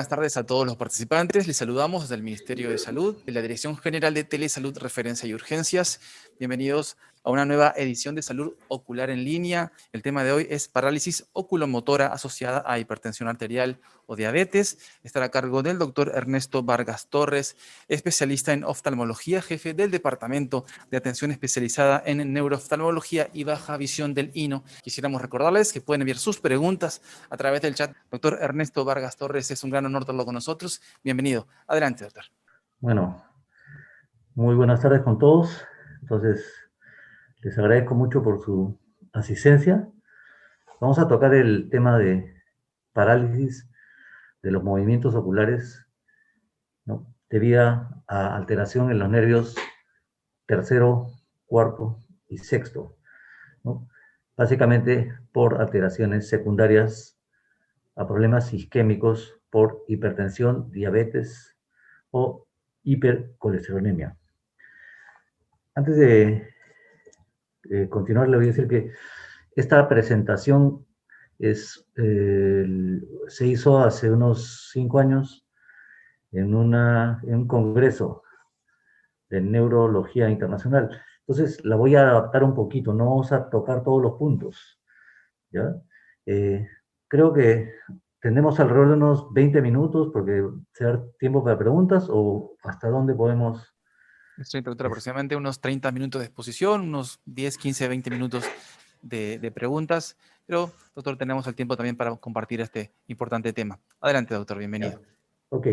buenas tardes a todos los participantes. Les saludamos desde el Ministerio de Salud, de la Dirección General de Telesalud, Referencia y Urgencias. Bienvenidos a una nueva edición de Salud Ocular en Línea. El tema de hoy es parálisis oculomotora asociada a hipertensión arterial o diabetes. Estará a cargo del doctor Ernesto Vargas Torres, especialista en oftalmología, jefe del Departamento de Atención Especializada en Neurooftalmología y Baja Visión del INO. Quisiéramos recordarles que pueden enviar sus preguntas a través del chat. Doctor Ernesto Vargas Torres, es un gran honor tenerlo con nosotros. Bienvenido. Adelante, doctor. Bueno, muy buenas tardes con todos. Entonces, les agradezco mucho por su asistencia. Vamos a tocar el tema de parálisis de los movimientos oculares, ¿no?, debido a alteración en los nervios tercero, cuarto y sexto, ¿no?, básicamente por alteraciones secundarias a problemas isquémicos por hipertensión, diabetes o hipercolesterolemia. Antes de continuar, le voy a decir que esta presentación se hizo hace unos 5 años en un congreso de neurología internacional. Entonces, la voy a adaptar un poquito, no vamos a tocar todos los puntos, ¿ya? Creo que tenemos alrededor de unos 20 minutos, porque será tiempo para preguntas, o hasta dónde podemos... Estoy, doctor, aproximadamente unos 30 minutos de exposición, unos 10, 15, 20 minutos de preguntas, pero, doctor, tenemos el tiempo también para compartir este importante tema. Adelante, doctor, bienvenido. Ok,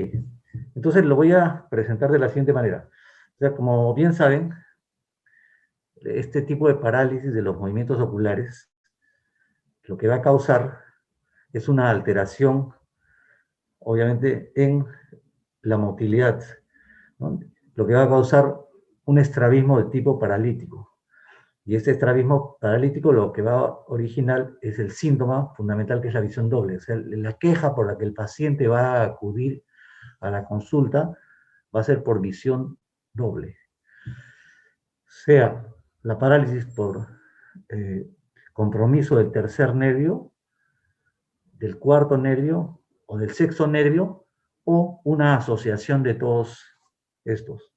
entonces lo voy a presentar de la siguiente manera. O sea, como bien saben, este tipo de parálisis de los movimientos oculares, lo que va a causar es una alteración, obviamente, en la motilidad, ¿no?, lo que va a causar un estrabismo de tipo paralítico. Y este estrabismo paralítico lo que va a originar es el síntoma fundamental, que es la visión doble. O sea, la queja por la que el paciente va a acudir a la consulta va a ser por visión doble. Sea la parálisis por compromiso del tercer nervio, del cuarto nervio o del sexto nervio, o una asociación de todos estos.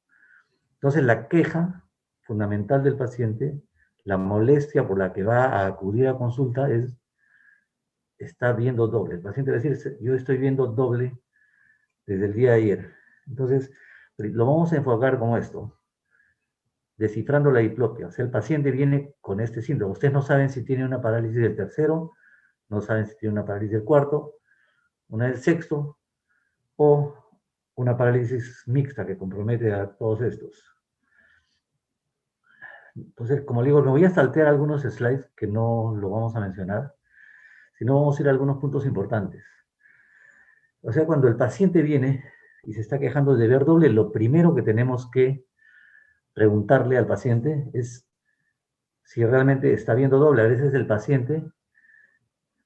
Entonces, la queja fundamental del paciente, la molestia por la que va a acudir a consulta, está viendo doble. El paciente va a decir: yo estoy viendo doble desde el día de ayer. Entonces, lo vamos a enfocar como esto: descifrando la diplopia. O sea, el paciente viene con este síndrome. Ustedes no saben si tiene una parálisis del tercero, no saben si tiene una parálisis del cuarto, una del sexto, o una parálisis mixta que compromete a todos estos. Entonces, como digo, me voy a saltear algunos slides que no lo vamos a mencionar, sino vamos a ir a algunos puntos importantes. O sea, cuando el paciente viene y se está quejando de ver doble, lo primero que tenemos que preguntarle al paciente es si realmente está viendo doble. A veces el paciente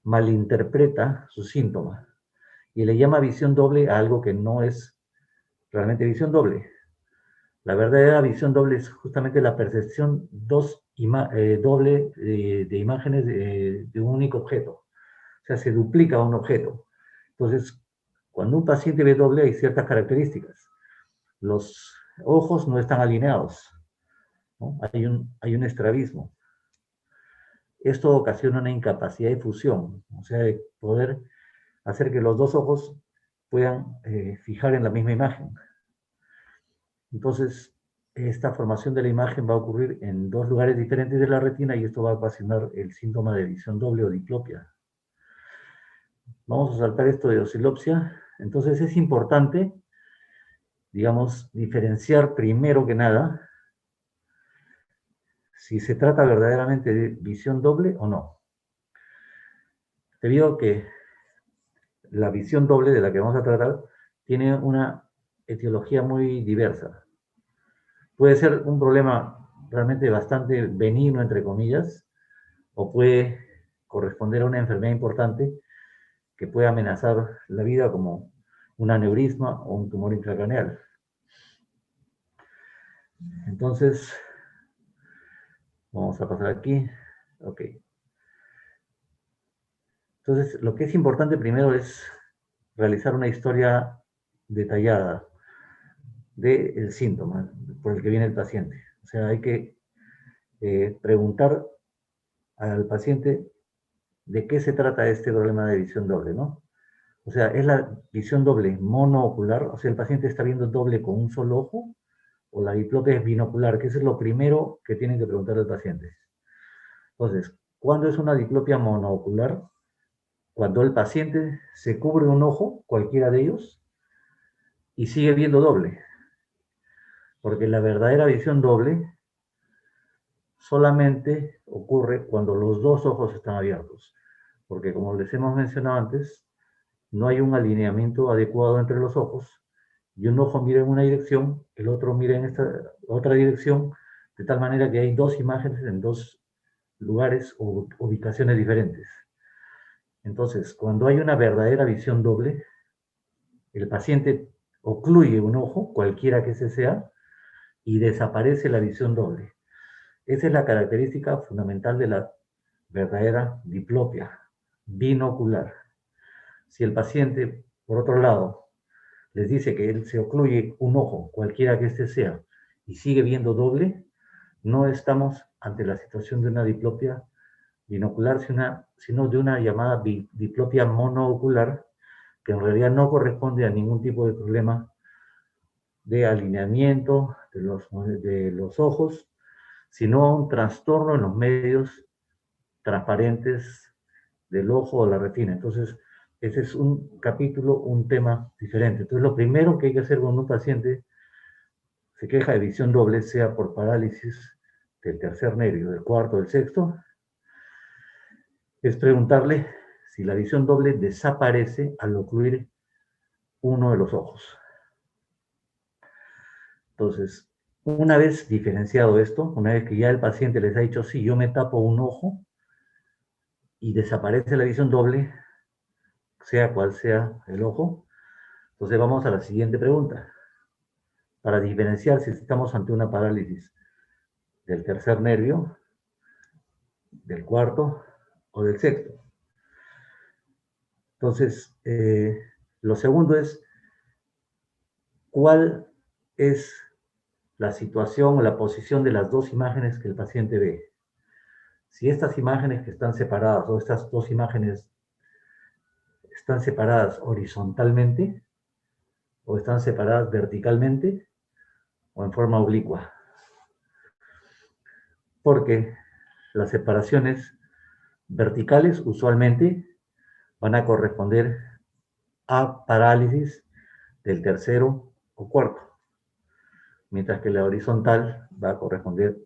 malinterpreta su síntoma y le llama visión doble a algo que no es realmente visión doble. La verdadera visión doble es justamente la percepción doble de imágenes de un único objeto. O sea, se duplica un objeto. Entonces, cuando un paciente ve doble, hay ciertas características. Los ojos no están alineados, ¿no? Hay un estrabismo. Esto ocasiona una incapacidad de fusión, o sea, de poder hacer que los dos ojos puedan fijar en la misma imagen. Entonces, esta formación de la imagen va a ocurrir en dos lugares diferentes de la retina, y esto va a ocasionar el síntoma de visión doble o diplopia. Vamos a saltar esto de oscilopsia. Entonces, es importante, digamos, diferenciar primero que nada si se trata verdaderamente de visión doble o no. Debido a que la visión doble de la que vamos a tratar tiene una etiología muy diversa. Puede ser un problema realmente bastante benigno, entre comillas, o puede corresponder a una enfermedad importante que puede amenazar la vida, como un aneurisma o un tumor intracraneal. Entonces, vamos a pasar aquí. Ok. Entonces, lo que es importante primero es realizar una historia detallada del síntoma por el que viene el paciente. O sea, hay que preguntar al paciente de qué se trata este problema de visión doble, ¿no? O sea, ¿es la visión doble monoocular? O sea, ¿el paciente está viendo doble con un solo ojo? ¿O la diplopia es binocular? Que eso es lo primero que tienen que preguntar al paciente. Entonces, ¿cuándo es una diplopia monoocular? Cuando el paciente se cubre un ojo, cualquiera de ellos, y sigue viendo doble. Porque la verdadera visión doble solamente ocurre cuando los dos ojos están abiertos. Porque como les hemos mencionado antes, no hay un alineamiento adecuado entre los ojos y un ojo mira en una dirección, el otro mira en esta otra dirección, de tal manera que hay dos imágenes en dos lugares o ubicaciones diferentes. Entonces, cuando hay una verdadera visión doble, el paciente ocluye un ojo, cualquiera que ese sea, y desaparece la visión doble. Esa es la característica fundamental de la verdadera diplopia binocular. Si el paciente, por otro lado, les dice que él se ocluye un ojo, cualquiera que este sea, y sigue viendo doble, no estamos ante la situación de una diplopia binocular, sino de una llamada diplopia monoocular, que en realidad no corresponde a ningún tipo de problema de alineamiento de los ojos, sino a un trastorno en los medios transparentes del ojo o la retina. Entonces, ese es un capítulo, un tema diferente. Entonces, lo primero que hay que hacer cuando un paciente se queja de visión doble, sea por parálisis del tercer nervio, del cuarto, del sexto, es preguntarle si la visión doble desaparece al ocluir uno de los ojos. Entonces, una vez diferenciado esto, una vez que ya el paciente les ha dicho, sí, yo me tapo un ojo y desaparece la visión doble, sea cual sea el ojo, entonces vamos a la siguiente pregunta. Para diferenciar si estamos ante una parálisis del tercer nervio, del cuarto o del sexto. Entonces, lo segundo es, ¿cuál es la situación o la posición de las dos imágenes que el paciente ve? Si estas imágenes que están separadas o estas dos imágenes están separadas horizontalmente o están separadas verticalmente o en forma oblicua. Porque las separaciones verticales usualmente van a corresponder a parálisis del tercero o cuarto, mientras que la horizontal va a corresponder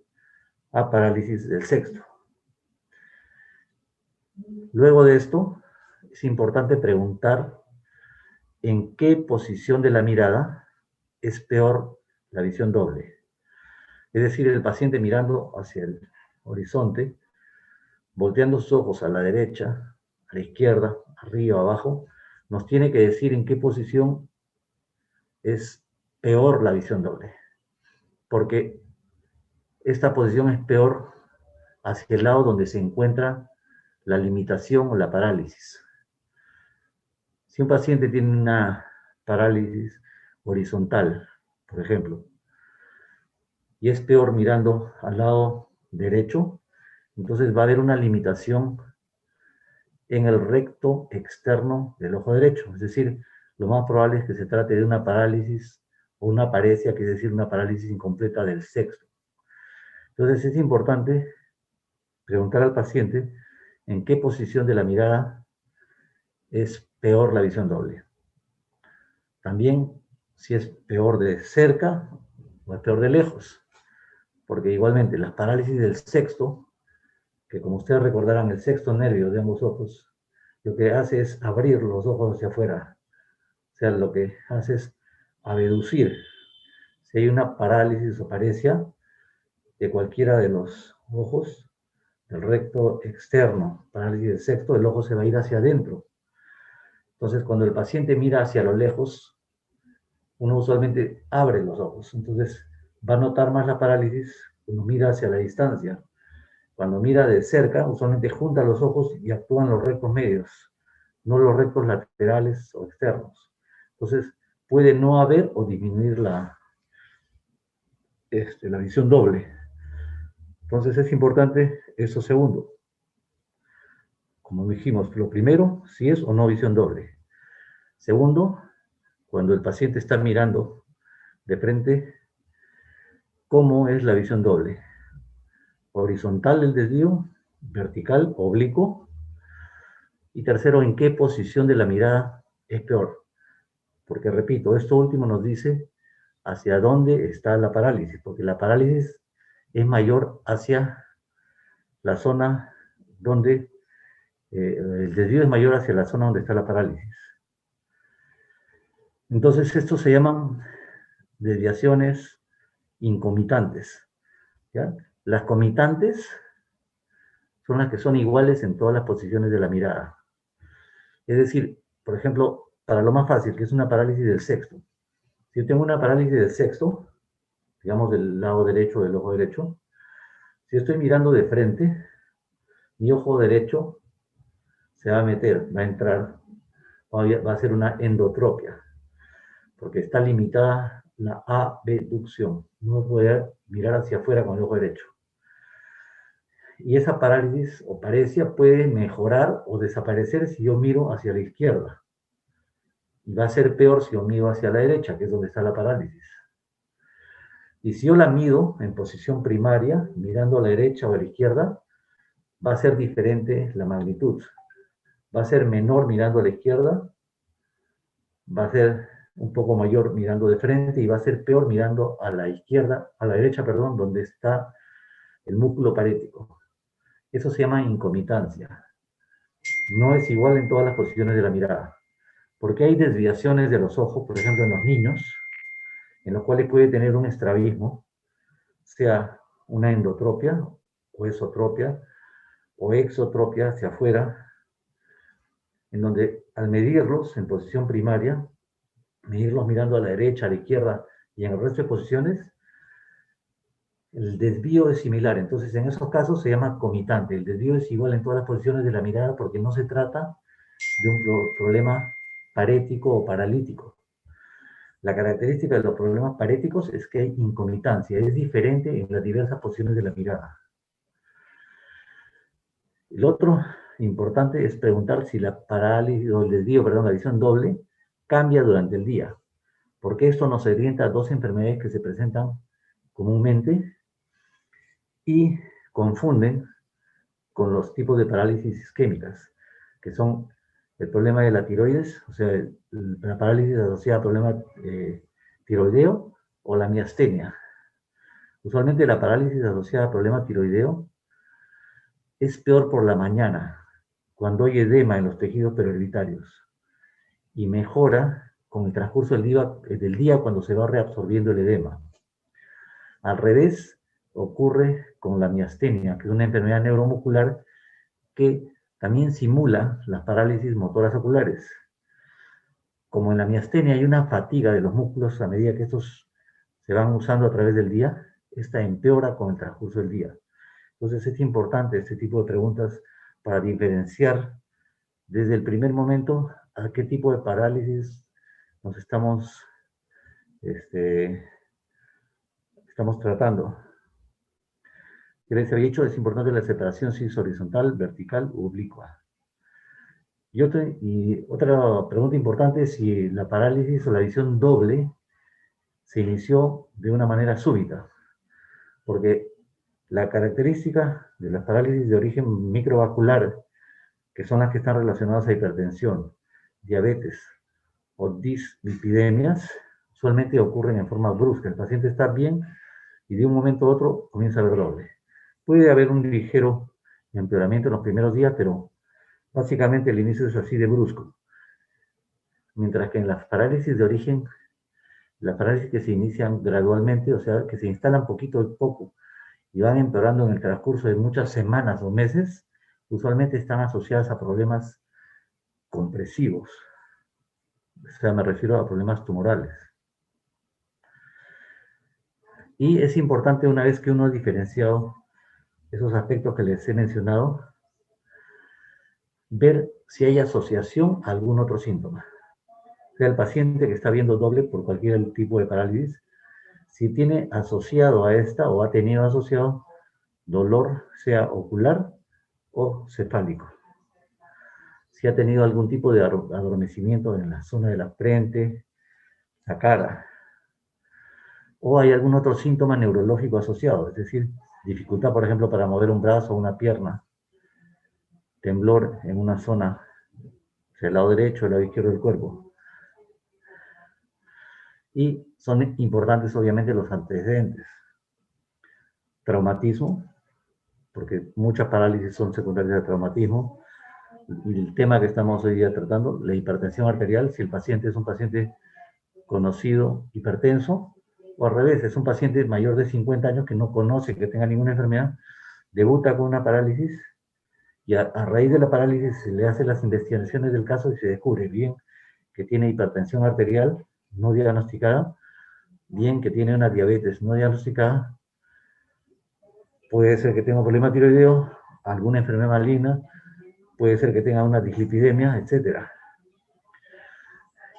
a parálisis del sexto. Luego de esto, es importante preguntar en qué posición de la mirada es peor la visión doble. Es decir, el paciente mirando hacia el horizonte, volteando sus ojos a la derecha, a la izquierda, arriba, abajo, nos tiene que decir en qué posición es peor la visión doble. Porque esta posición es peor hacia el lado donde se encuentra la limitación o la parálisis. Si un paciente tiene una parálisis horizontal, por ejemplo, y es peor mirando al lado derecho, entonces va a haber una limitación en el recto externo del ojo derecho. Es decir, lo más probable es que se trate de una parálisis o una paresia, que es decir, una parálisis incompleta del sexto. Entonces es importante preguntar al paciente en qué posición de la mirada es peor la visión doble. También si es peor de cerca o es peor de lejos. Porque igualmente las parálisis del sexto, que como ustedes recordarán, el sexto nervio de ambos ojos, lo que hace es abrir los ojos hacia afuera. O sea, lo que hace es abducir. Si hay una parálisis o paresia de cualquiera de los ojos, el recto externo, parálisis del sexto, el ojo se va a ir hacia adentro. Entonces, cuando el paciente mira hacia lo lejos, uno usualmente abre los ojos. Entonces, va a notar más la parálisis cuando mira hacia la distancia. Cuando mira de cerca, usualmente junta los ojos y actúan los rectos medios. no los rectos laterales o externos. Entonces, puede no haber o disminuir la visión doble. Entonces, es importante eso segundo. Como dijimos, lo primero, si es o no visión doble. Segundo, cuando el paciente está mirando de frente, ¿cómo es la visión doble? Horizontal el desvío, vertical, oblicuo. Y tercero, ¿en qué posición de la mirada es peor? Porque repito, esto último nos dice hacia dónde está la parálisis, porque la parálisis es mayor hacia la zona donde, el desvío es mayor hacia la zona donde está la parálisis. Entonces, estos se llaman desviaciones incomitantes, ¿ya? Las comitantes son las que son iguales en todas las posiciones de la mirada. Es decir, por ejemplo, para lo más fácil, que es una parálisis del sexto. Si yo tengo una parálisis del sexto, digamos del lado derecho del ojo derecho, si yo estoy mirando de frente, mi ojo derecho se va a meter, va a entrar, va a ser una endotropia, porque está limitada la abducción. No voy a mirar hacia afuera con el ojo derecho. Y esa parálisis o paresia puede mejorar o desaparecer si yo miro hacia la izquierda. Y va a ser peor si yo miro hacia la derecha, que es donde está la parálisis. Y si yo la mido en posición primaria, mirando a la derecha o a la izquierda, va a ser diferente la magnitud. Va a ser menor mirando a la izquierda, va a ser un poco mayor mirando de frente y va a ser peor mirando a la izquierda, a la derecha, perdón, donde está el músculo parético. Eso se llama incomitancia. No es igual en todas las posiciones de la mirada, porque hay desviaciones de los ojos, por ejemplo en los niños, en los cuales puede tener un estrabismo, sea una endotropia o esotropia o exotropia hacia afuera, en donde al medirlos en posición primaria, medirlos mirando a la derecha, a la izquierda y en el resto de posiciones, el desvío es similar. Entonces, en esos casos se llama comitante. El desvío es igual en todas las posiciones de la mirada porque no se trata de un problema parético o paralítico. La característica de los problemas paréticos es que hay incomitancia, es diferente en las diversas posiciones de la mirada. El otro importante es preguntar si la parálisis o el desvío, perdón, la visión doble, cambia durante el día, porque esto nos orienta a dos enfermedades que se presentan comúnmente y confunden con los tipos de parálisis isquémicas, que son el problema de la tiroides, o sea, la parálisis asociada a problema tiroideo o la miastenia. Usualmente la parálisis asociada a problema tiroideo es peor por la mañana, cuando hay edema en los tejidos perorbitarios, y mejora con el transcurso del día cuando se va reabsorbiendo el edema. Al revés, ocurre con la miastenia, que es una enfermedad neuromuscular que también simula las parálisis motoras oculares. Como en la miastenia hay una fatiga de los músculos a medida que estos se van usando a través del día, esta empeora con el transcurso del día. Entonces es importante este tipo de preguntas para diferenciar desde el primer momento a qué tipo de parálisis nos estamos tratando. Ya les había dicho, es importante la separación si es horizontal, vertical u oblicua. Y otra pregunta importante es si la parálisis o la visión doble se inició de una manera súbita, porque la característica de las parálisis de origen microvascular, que son las que están relacionadas a hipertensión, diabetes o dislipidemias, usualmente ocurren en forma brusca. El paciente está bien y de un momento a otro comienza a ver doble. Puede haber un ligero empeoramiento en los primeros días, pero básicamente el inicio es así de brusco. Mientras que en las parálisis de origen, las parálisis que se inician gradualmente, o sea, que se instalan poquito a poco y van empeorando en el transcurso de muchas semanas o meses, usualmente están asociadas a problemas compresivos. O sea, me refiero a problemas tumorales. Y es importante, una vez que uno ha diferenciado esos aspectos que les he mencionado, ver si hay asociación a algún otro síntoma. O sea, el paciente que está viendo doble por cualquier tipo de parálisis, si tiene asociado a esta o ha tenido asociado dolor, sea ocular o cefálico. Si ha tenido algún tipo de adormecimiento en la zona de la frente, la cara, o hay algún otro síntoma neurológico asociado, es decir, dificultad, por ejemplo, para mover un brazo o una pierna, temblor en una zona, el lado derecho o el lado izquierdo del cuerpo. Y son importantes, obviamente, los antecedentes. Traumatismo, porque muchas parálisis son secundarias de traumatismo. Y el tema que estamos hoy día tratando, la hipertensión arterial, si el paciente es un paciente conocido hipertenso, o al revés, es un paciente mayor de 50 años que no conoce que tenga ninguna enfermedad, debuta con una parálisis, y a raíz de la parálisis se le hacen las investigaciones del caso y se descubre bien que tiene hipertensión arterial no diagnosticada, bien que tiene una diabetes no diagnosticada, puede ser que tenga un problema tiroideo, alguna enfermedad maligna, puede ser que tenga una dislipidemia, etc.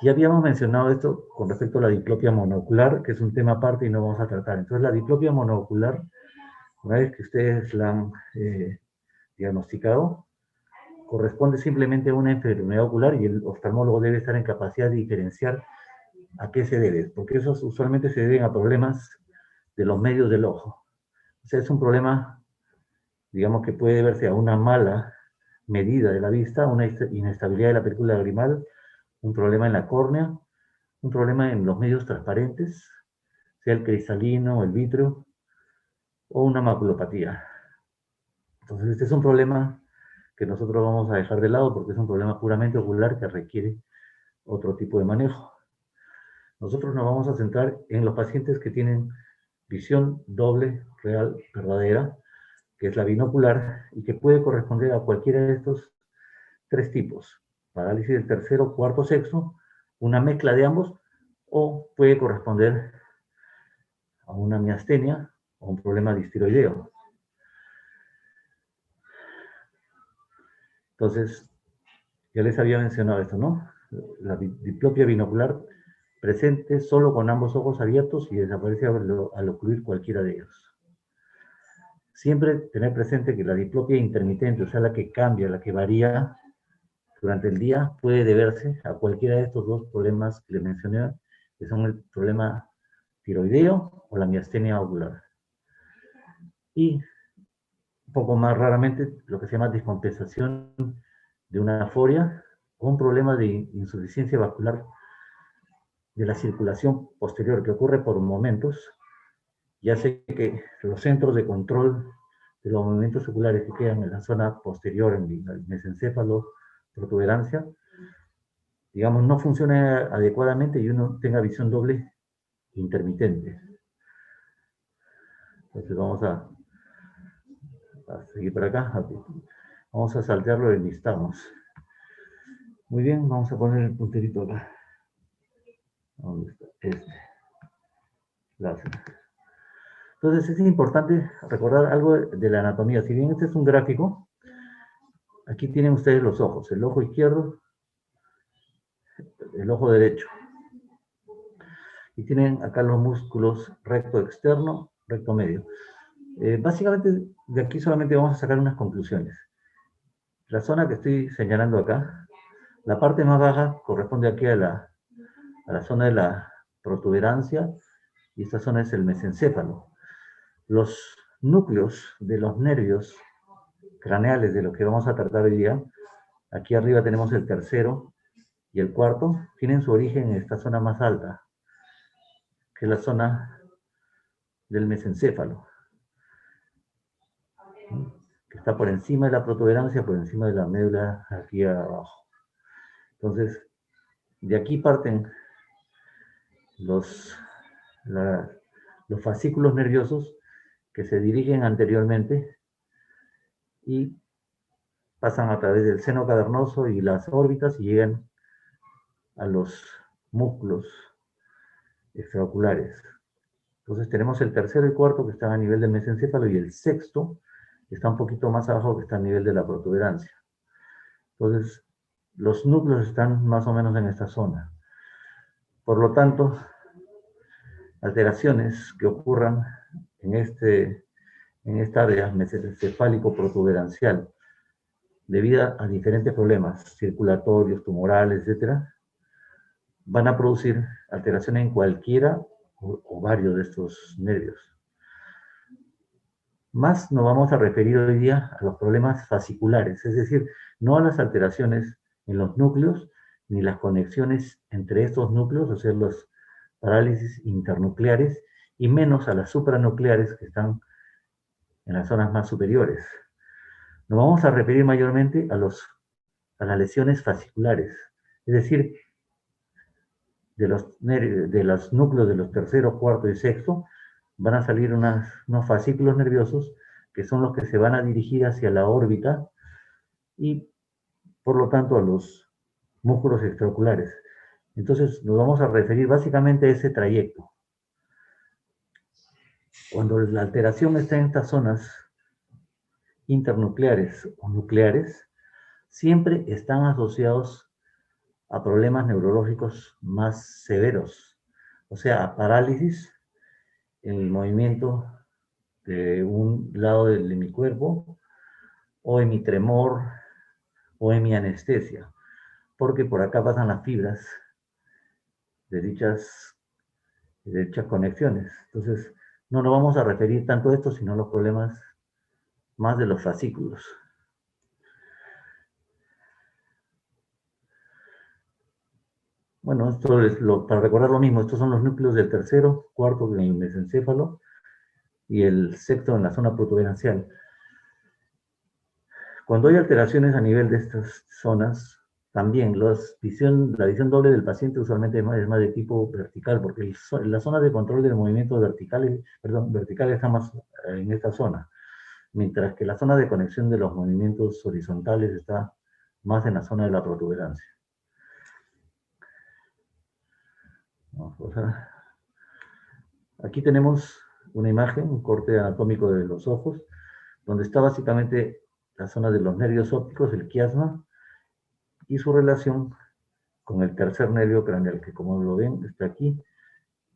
Ya habíamos mencionado esto con respecto a la diplopia monocular, que es un tema aparte y no vamos a tratar. Entonces, la diplopia monocular, una vez que ustedes la han diagnosticado, corresponde simplemente a una enfermedad ocular y el oftalmólogo debe estar en capacidad de diferenciar a qué se debe, porque esos usualmente se deben a problemas de los medios del ojo. O sea, es un problema, digamos, que puede deberse a una mala medida de la vista, una inestabilidad de la película lagrimal, un problema en la córnea, un problema en los medios transparentes, sea el cristalino, el vítreo, o una maculopatía. Entonces, este es un problema que nosotros vamos a dejar de lado porque es un problema puramente ocular que requiere otro tipo de manejo. Nosotros nos vamos a centrar en los pacientes que tienen visión doble, real, verdadera, que es la binocular, y que puede corresponder a cualquiera de estos tres tipos: parálisis del tercero, cuarto, sexto, una mezcla de ambos, o puede corresponder a una miastenia o un problema distiroideo. Entonces, ya les había mencionado esto, ¿no? La diplopia binocular presente solo con ambos ojos abiertos y desaparece al ocluir cualquiera de ellos. Siempre tener presente que la diplopia intermitente, o sea, la que cambia, la que varía durante el día, puede deberse a cualquiera de estos dos problemas que les mencioné, que son el problema tiroideo o la miastenia ocular. Y un poco más raramente lo que se llama descompensación de una aforia o un problema de insuficiencia vascular de la circulación posterior que ocurre por momentos, y hace que los centros de control de los movimientos oculares que quedan en la zona posterior, en el mesencéfalo, protuberancia, digamos, no funcione adecuadamente y uno tenga visión doble intermitente. Entonces vamos a seguir por acá. Vamos a saltearlo y listamos. Muy bien, vamos a poner el punterito acá. ¿Dónde está? Este. Láser. Entonces es importante recordar algo de la anatomía. Si bien este es un gráfico, aquí tienen ustedes los ojos, el ojo izquierdo, el ojo derecho. Y tienen acá los músculos recto externo, recto medio. Básicamente de aquí solamente vamos a sacar unas conclusiones. La zona que estoy señalando acá, la parte más baja corresponde aquí a la zona de la protuberancia, y esta zona es el mesencéfalo. Los núcleos de los nervios craneales de los que vamos a tratar hoy día, aquí arriba tenemos el tercero y el cuarto, tienen su origen en esta zona más alta, que es la zona del mesencéfalo, que está por encima de la protuberancia, por encima de la médula, aquí abajo. Entonces, de aquí parten los fascículos nerviosos que se dirigen anteriormente y pasan a través del seno cavernoso y las órbitas y llegan a los músculos extraoculares. Entonces tenemos el tercero y cuarto que están a nivel del mesencéfalo y el sexto que está un poquito más abajo, que está a nivel de la protuberancia. Entonces, los núcleos están más o menos en esta zona. Por lo tanto, alteraciones que ocurran en esta área mesencefálico-protuberancial, debido a diferentes problemas circulatorios, tumorales, etcétera, van a producir alteraciones en cualquiera o varios de estos nervios. Más nos vamos a referir hoy día a los problemas fasciculares, es decir, no a las alteraciones en los núcleos, ni las conexiones entre estos núcleos, o sea, las parálisis internucleares, y menos a las supranucleares que están en las zonas más superiores. Nos vamos a referir mayormente a las lesiones fasciculares, es decir, de los núcleos de los tercero, cuarto y sexto, van a salir unos fascículos nerviosos que son los que se van a dirigir hacia la órbita y, por lo tanto, a los músculos extraoculares. Entonces, nos vamos a referir básicamente a ese trayecto. Cuando la alteración está en estas zonas internucleares o nucleares, siempre están asociados a problemas neurológicos más severos, o sea, a parálisis en el movimiento de un lado de mi cuerpo, o en mi tremor, o en mi anestesia, porque por acá pasan las fibras de dichas conexiones. Entonces, no nos vamos a referir tanto a esto, sino a los problemas más de los fascículos. Bueno, esto es para recordar lo mismo, estos son los núcleos del tercero, cuarto en el mesencéfalo y el sexto en la zona protuberancial. Cuando hay alteraciones a nivel de estas zonas, también la visión doble del paciente usualmente es más de tipo vertical, porque la zona de control del movimiento vertical está más en esta zona, mientras que la zona de conexión de los movimientos horizontales está más en la zona de la protuberancia. Aquí tenemos una imagen, un corte anatómico de los ojos, donde está básicamente la zona de los nervios ópticos, el quiasma, y su relación con el tercer nervio craneal, que como lo ven, está aquí.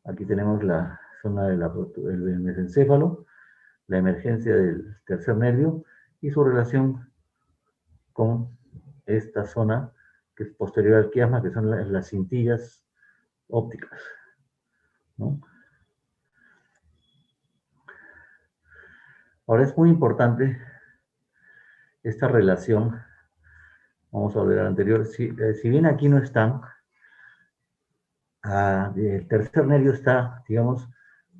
Aquí tenemos la zona del mesencéfalo, la emergencia del tercer nervio, y su relación con esta zona que es posterior al quiasma, que son las cintillas ópticas, ¿no? Ahora es muy importante esta relación. Vamos a volver al anterior. Si bien aquí no están, el tercer nervio está, digamos,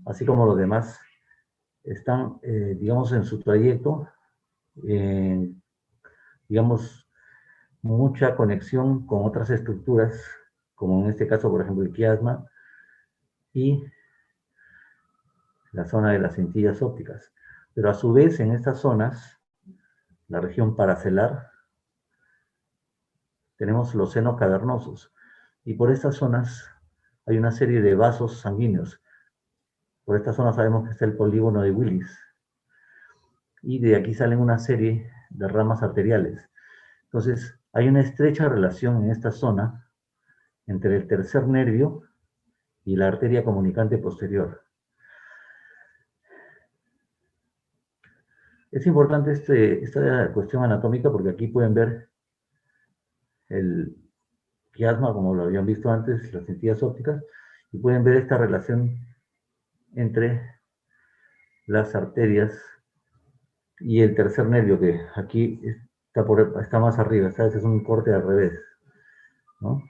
así como los demás, están, digamos, en su trayecto, digamos, mucha conexión con otras estructuras, como en este caso, por ejemplo, el quiasma y la zona de las cintillas ópticas. Pero a su vez, en estas zonas, la región paracelar, tenemos los senos cavernosos. Y por estas zonas hay una serie de vasos sanguíneos. Por esta zona sabemos que está el polígono de Willis. Y de aquí salen una serie de ramas arteriales. Entonces, hay una estrecha relación en esta zona entre el tercer nervio y la arteria comunicante posterior. Es importante esta cuestión anatómica porque aquí pueden ver el quiasma, como lo habían visto antes, las cintillas ópticas, y pueden ver esta relación entre las arterias y el tercer nervio, que aquí está más arriba, ¿sabes? Es un corte al revés, ¿no?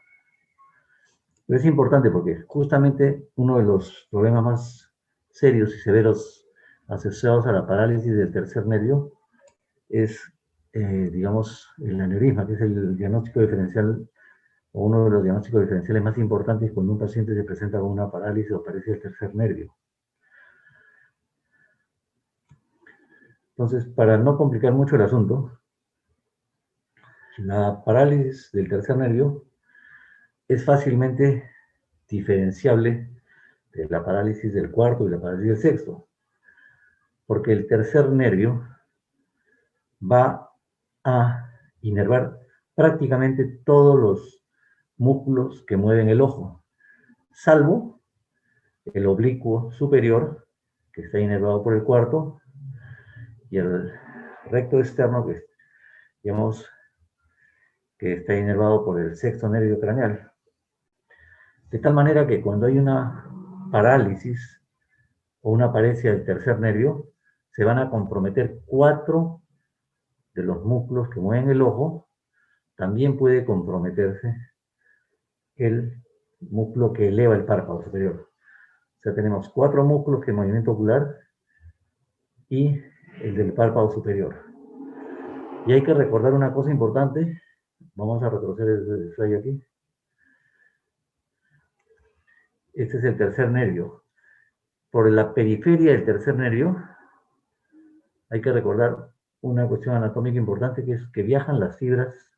Pero es importante porque justamente uno de los problemas más serios y severos asociados a la parálisis del tercer nervio es, digamos, el aneurisma, que es el diagnóstico diferencial, o uno de los diagnósticos diferenciales más importantes cuando un paciente se presenta con una parálisis o parálisis del tercer nervio. Entonces, para no complicar mucho el asunto, la parálisis del tercer nervio es fácilmente diferenciable de la parálisis del cuarto y la parálisis del sexto, porque el tercer nervio va a inervar prácticamente todos los músculos que mueven el ojo, salvo el oblicuo superior, que está inervado por el cuarto, y el recto externo, que digamos que está inervado por el sexto nervio craneal. De tal manera que cuando hay una parálisis o una paresia del tercer nervio, se van a comprometer 4 de los músculos que mueven el ojo. También puede comprometerse el músculo que eleva el párpado superior. O sea, tenemos 4 músculos que el movimiento ocular y el del párpado superior. Y hay que recordar una cosa importante. Vamos a retroceder el slide aquí. Este es el tercer nervio. Por la periferia del tercer nervio, hay que recordar una cuestión anatómica importante, que es que viajan las fibras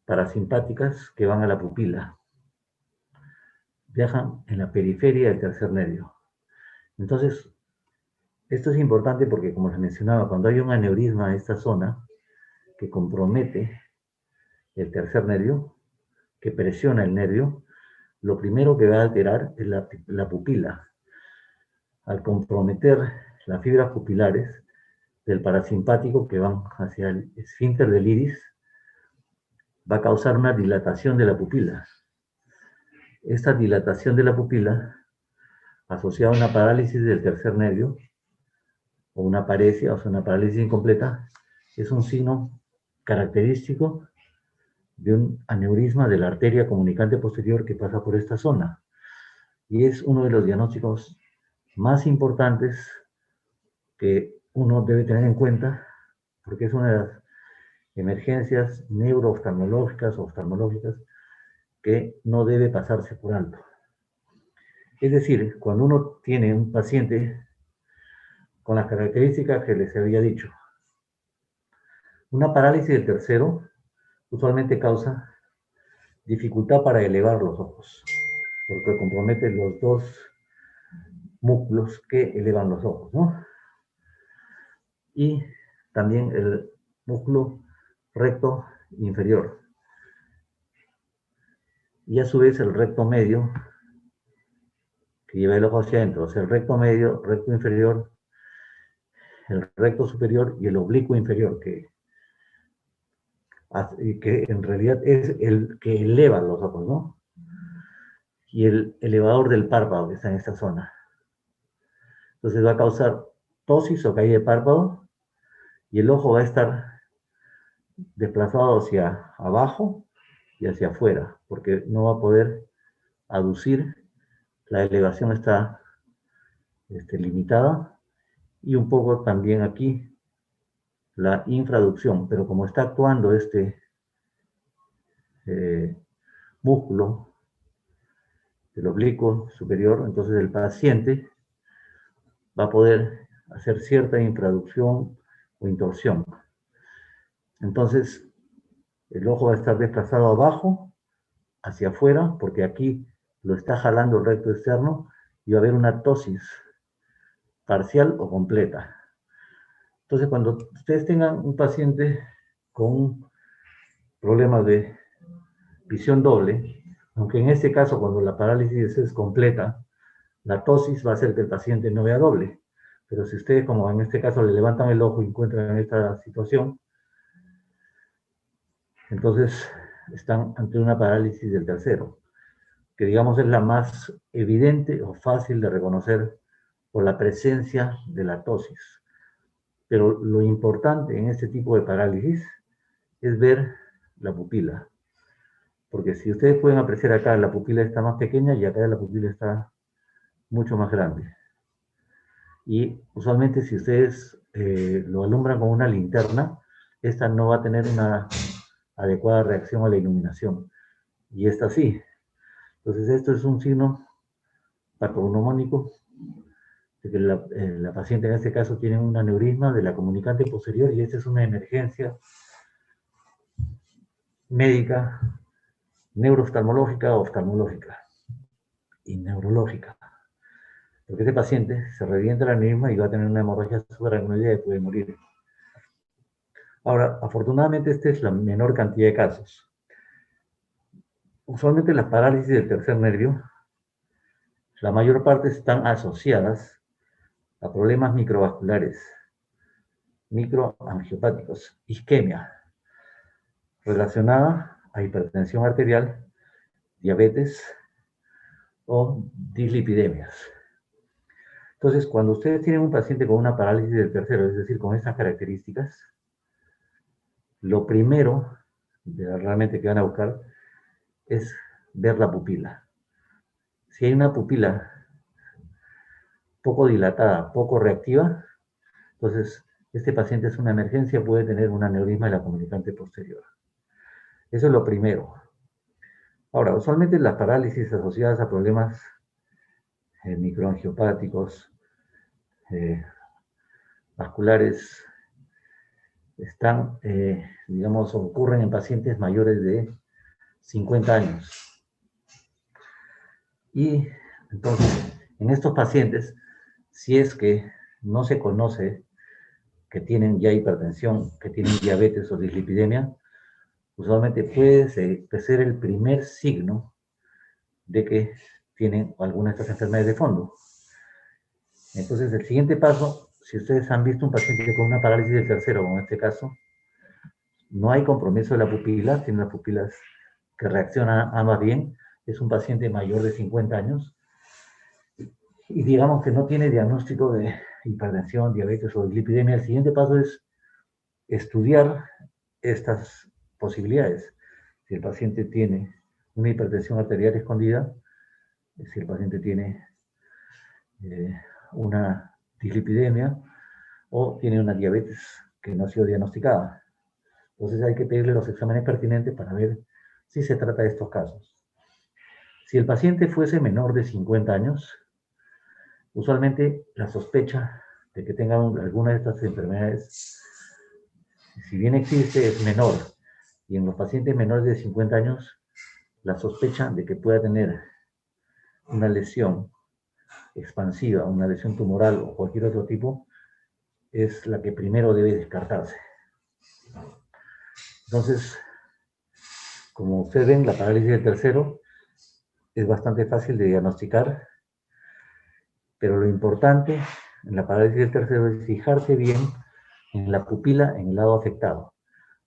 parasimpáticas que van a la pupila. Viajan en la periferia del tercer nervio. Entonces, esto es importante porque, como les mencionaba, cuando hay un aneurisma en esta zona que compromete el tercer nervio, que presiona el nervio, lo primero que va a alterar es la pupila. Al comprometer las fibras pupilares del parasimpático que van hacia el esfínter del iris, va a causar una dilatación de la pupila. Esta dilatación de la pupila, asociada a una parálisis del tercer nervio, o una paresia, o sea, una parálisis incompleta, es un signo característico de un aneurisma de la arteria comunicante posterior que pasa por esta zona. Y es uno de los diagnósticos más importantes que uno debe tener en cuenta, porque es una de las emergencias neurooftalmológicas o oftalmológicas que no debe pasarse por alto. Es decir, cuando uno tiene un paciente con las características que les había dicho, una parálisis del tercero usualmente causa dificultad para elevar los ojos, porque compromete los 2 músculos que elevan los ojos, ¿no? Y también el músculo recto inferior. Y a su vez el recto medio, que lleva el ojo hacia adentro. O sea, el recto medio, recto inferior, el recto superior y el oblicuo inferior, que en realidad es el que eleva los ojos, ¿no? Y el elevador del párpado, que está en esta zona. Entonces va a causar ptosis o caída de párpado, y el ojo va a estar desplazado hacia abajo y hacia afuera, porque no va a poder aducir, la elevación está limitada, y un poco también aquí la infraducción, pero como está actuando este músculo del oblicuo superior, entonces el paciente va a poder hacer cierta infraducción o intorsión. Entonces, el ojo va a estar desplazado abajo, hacia afuera, porque aquí lo está jalando el recto externo, y va a haber una ptosis parcial o completa. Entonces, cuando ustedes tengan un paciente con problemas de visión doble, aunque en este caso, cuando la parálisis es completa, la ptosis va a hacer que el paciente no vea doble. Pero si ustedes, como en este caso, le levantan el ojo y encuentran esta situación, entonces están ante una parálisis del tercero, que digamos es la más evidente o fácil de reconocer por la presencia de la ptosis. Pero lo importante en este tipo de parálisis es ver la pupila. Porque si ustedes pueden apreciar acá, la pupila está más pequeña y acá la pupila está mucho más grande. Y usualmente si ustedes lo alumbran con una linterna, esta no va a tener una adecuada reacción a la iluminación. Y esta sí. Entonces esto es un signo patognomónico de que la paciente en este caso tiene un aneurisma de la comunicante posterior, y esta es una emergencia médica, neurooftalmológica, oftalmológica y neurológica. Porque este paciente se revienta el aneurisma y va a tener una hemorragia subaracnoidea y puede morir. Ahora, afortunadamente, esta es la menor cantidad de casos. Usualmente las parálisis del tercer nervio, la mayor parte están asociadas a problemas microvasculares, microangiopáticos, isquemia, relacionada a hipertensión arterial, diabetes o dislipidemias. Entonces, cuando ustedes tienen un paciente con una parálisis del tercero, es decir, con estas características, lo primero realmente que van a buscar es ver la pupila. Si hay una pupila poco dilatada, poco reactiva, entonces este paciente es una emergencia, puede tener un aneurisma de la comunicante posterior. Eso es lo primero. Ahora, usualmente las parálisis asociadas a problemas microangiopáticos, vasculares, están, digamos, ocurren en pacientes mayores de 50 años. Y entonces, en estos pacientes, si es que no se conoce que tienen ya hipertensión, que tienen diabetes o dislipidemia, usualmente puede ser el primer signo de que tienen alguna de estas enfermedades de fondo. Entonces, el siguiente paso, si ustedes han visto un paciente con una parálisis del tercero, como en este caso, no hay compromiso de la pupila, tiene las pupilas que reaccionan ambas bien, es un paciente mayor de 50 años, y digamos que no tiene diagnóstico de hipertensión, diabetes o dislipidemia. El siguiente paso es estudiar estas posibilidades. Si el paciente tiene una hipertensión arterial escondida, si el paciente tiene una dislipidemia o tiene una diabetes que no ha sido diagnosticada. Entonces hay que pedirle los exámenes pertinentes para ver si se trata de estos casos. Si el paciente fuese menor de 50 años, usualmente la sospecha de que tenga alguna de estas enfermedades, si bien existe, es menor. Y en los pacientes menores de 50 años, la sospecha de que pueda tener una lesión expansiva, una lesión tumoral o cualquier otro tipo, es la que primero debe descartarse. Entonces, como ustedes ven, la parálisis del tercero es bastante fácil de diagnosticar, pero lo importante en la parálisis del tercero es fijarse bien en la pupila en el lado afectado,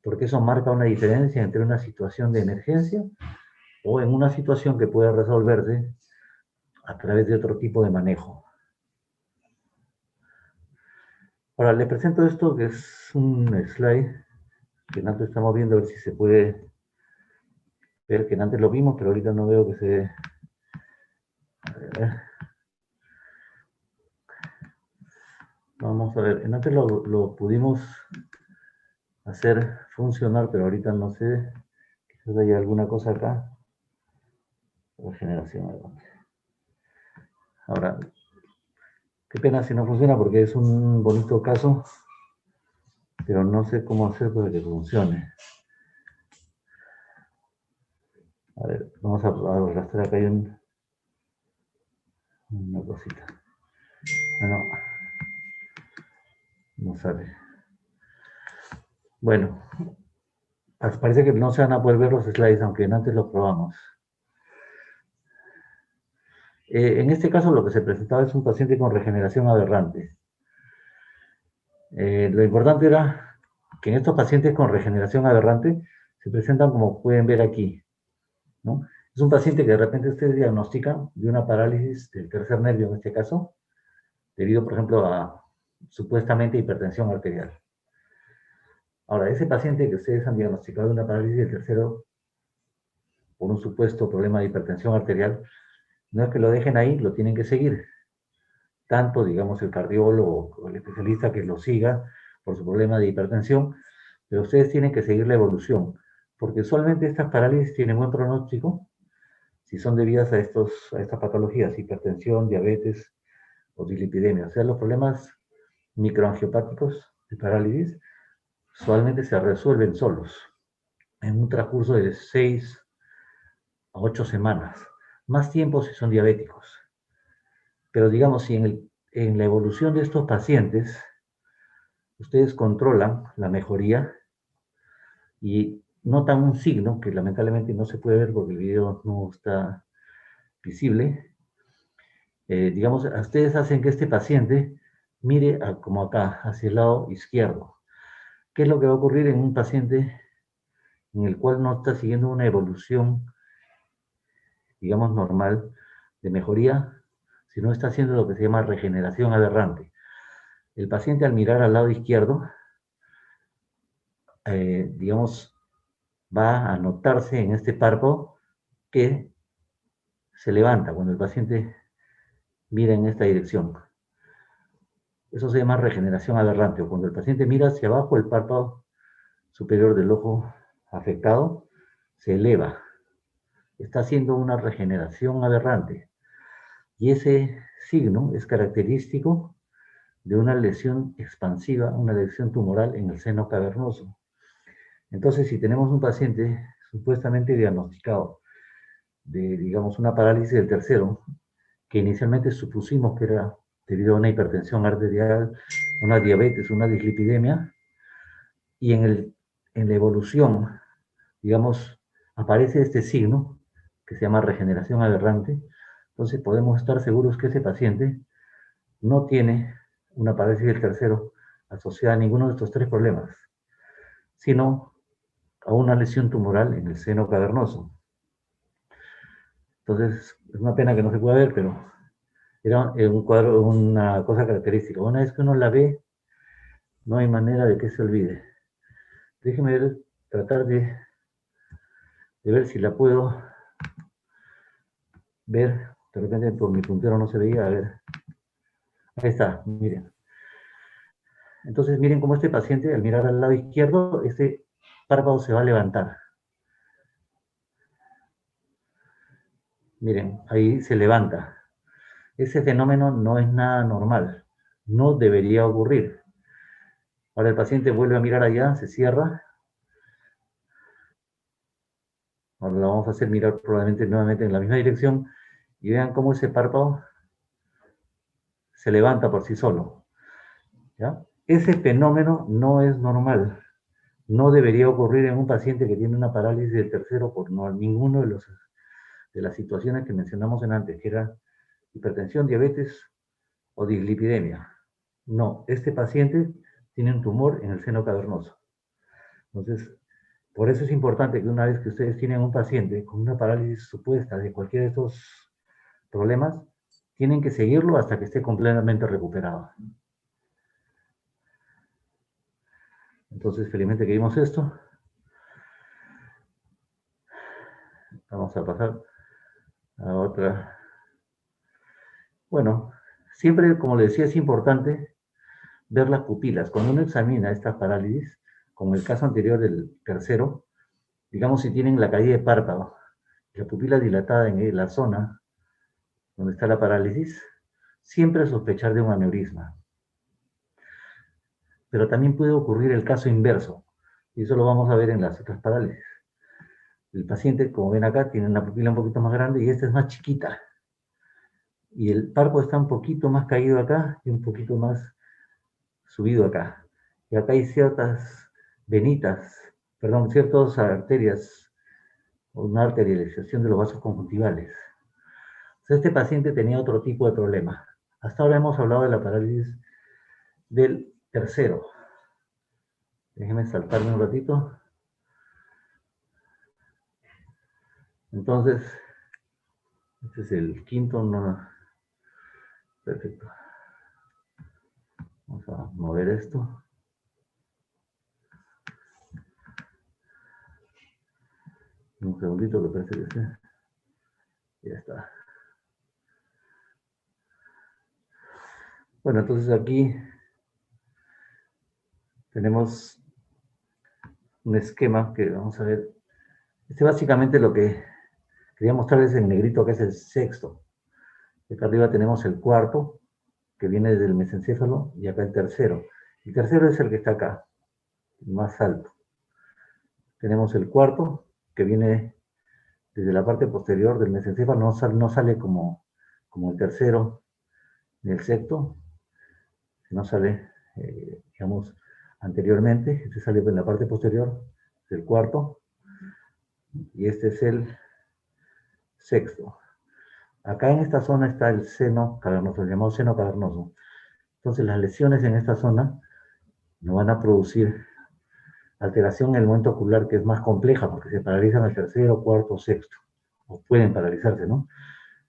porque eso marca una diferencia entre una situación de emergencia o en una situación que puede resolverse a través de otro tipo de manejo. Ahora, le presento esto, que es un slide que antes estamos viendo, a ver si se puede ver, que antes lo vimos, pero ahorita no veo que se... A ver. Vamos a ver, antes lo pudimos hacer funcionar, pero ahorita no sé, quizás haya alguna cosa acá. Regeneración. Ahora, qué pena si no funciona porque es un bonito caso, pero no sé cómo hacer para que funcione. A ver, vamos a arrastrar acá una cosita. Bueno, no sale. Bueno, parece que no se van a poder ver los slides, aunque antes lo probamos. En este caso lo que se presentaba es un paciente con regeneración aberrante. Lo importante era que en estos pacientes con regeneración aberrante se presentan como pueden ver aquí, ¿no? Es un paciente que de repente ustedes diagnostican de una parálisis del tercer nervio en este caso, debido, por ejemplo, a supuestamente hipertensión arterial. Ahora, ese paciente que ustedes han diagnosticado de una parálisis del tercero por un supuesto problema de hipertensión arterial, no es que lo dejen ahí, lo tienen que seguir. Tanto, digamos, el cardiólogo o el especialista que lo siga por su problema de hipertensión, pero ustedes tienen que seguir la evolución, porque usualmente estas parálisis tienen buen pronóstico si son debidas a estas patologías, hipertensión, diabetes o dislipidemia. O sea, los problemas microangiopáticos de parálisis usualmente se resuelven solos en un transcurso de 6 a 8 semanas, más tiempo si son diabéticos. Pero digamos, si en la evolución de estos pacientes ustedes controlan la mejoría, y notan un signo que lamentablemente no se puede ver porque el video no está visible. Digamos, ustedes hacen que este paciente mire como acá, hacia el lado izquierdo. ¿Qué es lo que va a ocurrir en un paciente en el cual no está siguiendo una evolución, digamos, normal de mejoría, sino está haciendo lo que se llama regeneración aberrante? El paciente, al mirar al lado izquierdo, digamos, va a notarse en este párpado que se levanta cuando el paciente mira en esta dirección. Eso se llama regeneración aberrante, o cuando el paciente mira hacia abajo, el párpado superior del ojo afectado se eleva. Está haciendo una regeneración aberrante. Y ese signo es característico de una lesión expansiva, una lesión tumoral en el seno cavernoso. Entonces, si tenemos un paciente supuestamente diagnosticado de, digamos, una parálisis del tercero, que inicialmente supusimos que era debido a una hipertensión arterial, una diabetes, una dislipidemia, y en la evolución, digamos, aparece este signo que se llama regeneración aberrante, entonces podemos estar seguros que ese paciente no tiene una parálisis del tercero asociada a ninguno de estos tres problemas, sino a una lesión tumoral en el seno cavernoso. Entonces, es una pena que no se pueda ver, pero era un cuadro, una cosa característica. Una vez que uno la ve, no hay manera de que se olvide. Déjeme ver, tratar de ver si la puedo ver. De repente por mi puntero no se veía. A ver. Ahí está, miren. Entonces miren cómo este paciente, al mirar al lado izquierdo, este párpado se va a levantar. Miren, ahí se levanta. Ese fenómeno no es nada normal. No debería ocurrir. Ahora el paciente vuelve a mirar allá, se cierra. Ahora lo vamos a hacer mirar probablemente nuevamente en la misma dirección y vean cómo ese párpado se levanta por sí solo. ¿Ya? Ese fenómeno no es normal. No debería ocurrir en un paciente que tiene una parálisis del tercero por ninguno de las situaciones que mencionamos antes, que era hipertensión, diabetes o dislipidemia. No, este paciente tiene un tumor en el seno cavernoso. Entonces, por eso es importante que una vez que ustedes tienen un paciente con una parálisis supuesta de cualquiera de estos problemas, tienen que seguirlo hasta que esté completamente recuperado. Entonces, felizmente que vimos esto. Vamos a pasar a otra. Bueno, siempre, como les decía, es importante ver las pupilas. Cuando uno examina esta parálisis, como el caso anterior del tercero, digamos si tienen la caída de párpado, la pupila dilatada en la zona donde está la parálisis, siempre sospechar de un aneurisma. Pero también puede ocurrir el caso inverso, y eso lo vamos a ver en las otras parálisis. El paciente, como ven acá, tiene una pupila un poquito más grande y esta es más chiquita. Y el párpado está un poquito más caído acá y un poquito más subido acá. Y acá hay ciertas venitas, perdón, ciertas arterias, o una arterialización de los vasos conjuntivales. Entonces, este paciente tenía otro tipo de problema. Hasta ahora hemos hablado de la parálisis del tercero. Déjenme saltarme un ratito. Entonces, este es el quinto. No, perfecto. Vamos a mover esto. Un segundito que parece que sea. Ya está. Bueno, entonces aquí tenemos un esquema que vamos a ver. Este básicamente lo que quería mostrarles en negrito, que es el sexto. Acá arriba tenemos el cuarto, que viene desde el mesencéfalo, y acá el tercero. El tercero es el que está acá, el más alto. Tenemos el cuarto, que viene desde la parte posterior del mesencéfalo, no sale como el tercero ni el sexto, sino sale, digamos, anteriormente. Este sale en la parte posterior, el cuarto, y este es el sexto. Acá en esta zona está el seno cavernoso, el llamado seno cavernoso. Entonces las lesiones en esta zona no van a producir alteración en el momento ocular, que es más compleja, porque se paralizan el tercero, cuarto, sexto, o pueden paralizarse, ¿no?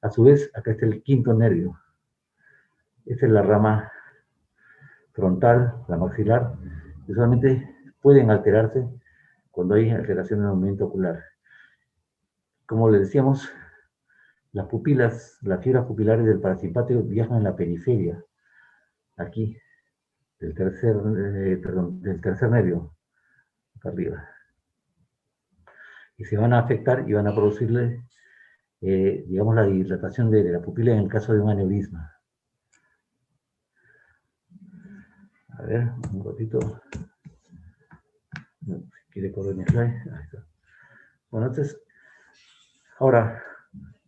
A su vez, acá está el quinto nervio. Esta es la rama frontal, la maxilar, que solamente pueden alterarse cuando hay alteración en el movimiento ocular. Como les decíamos, las pupilas, las fibras pupilares del parasimpático viajan en la periferia, aquí, del tercer nervio, acá arriba. Y se van a afectar y van a producirle, digamos, la dilatación de la pupila en el caso de un aneurisma. A ver, un ratito. No, si quiere correr mi slide. Ahí está. Bueno, entonces, ahora,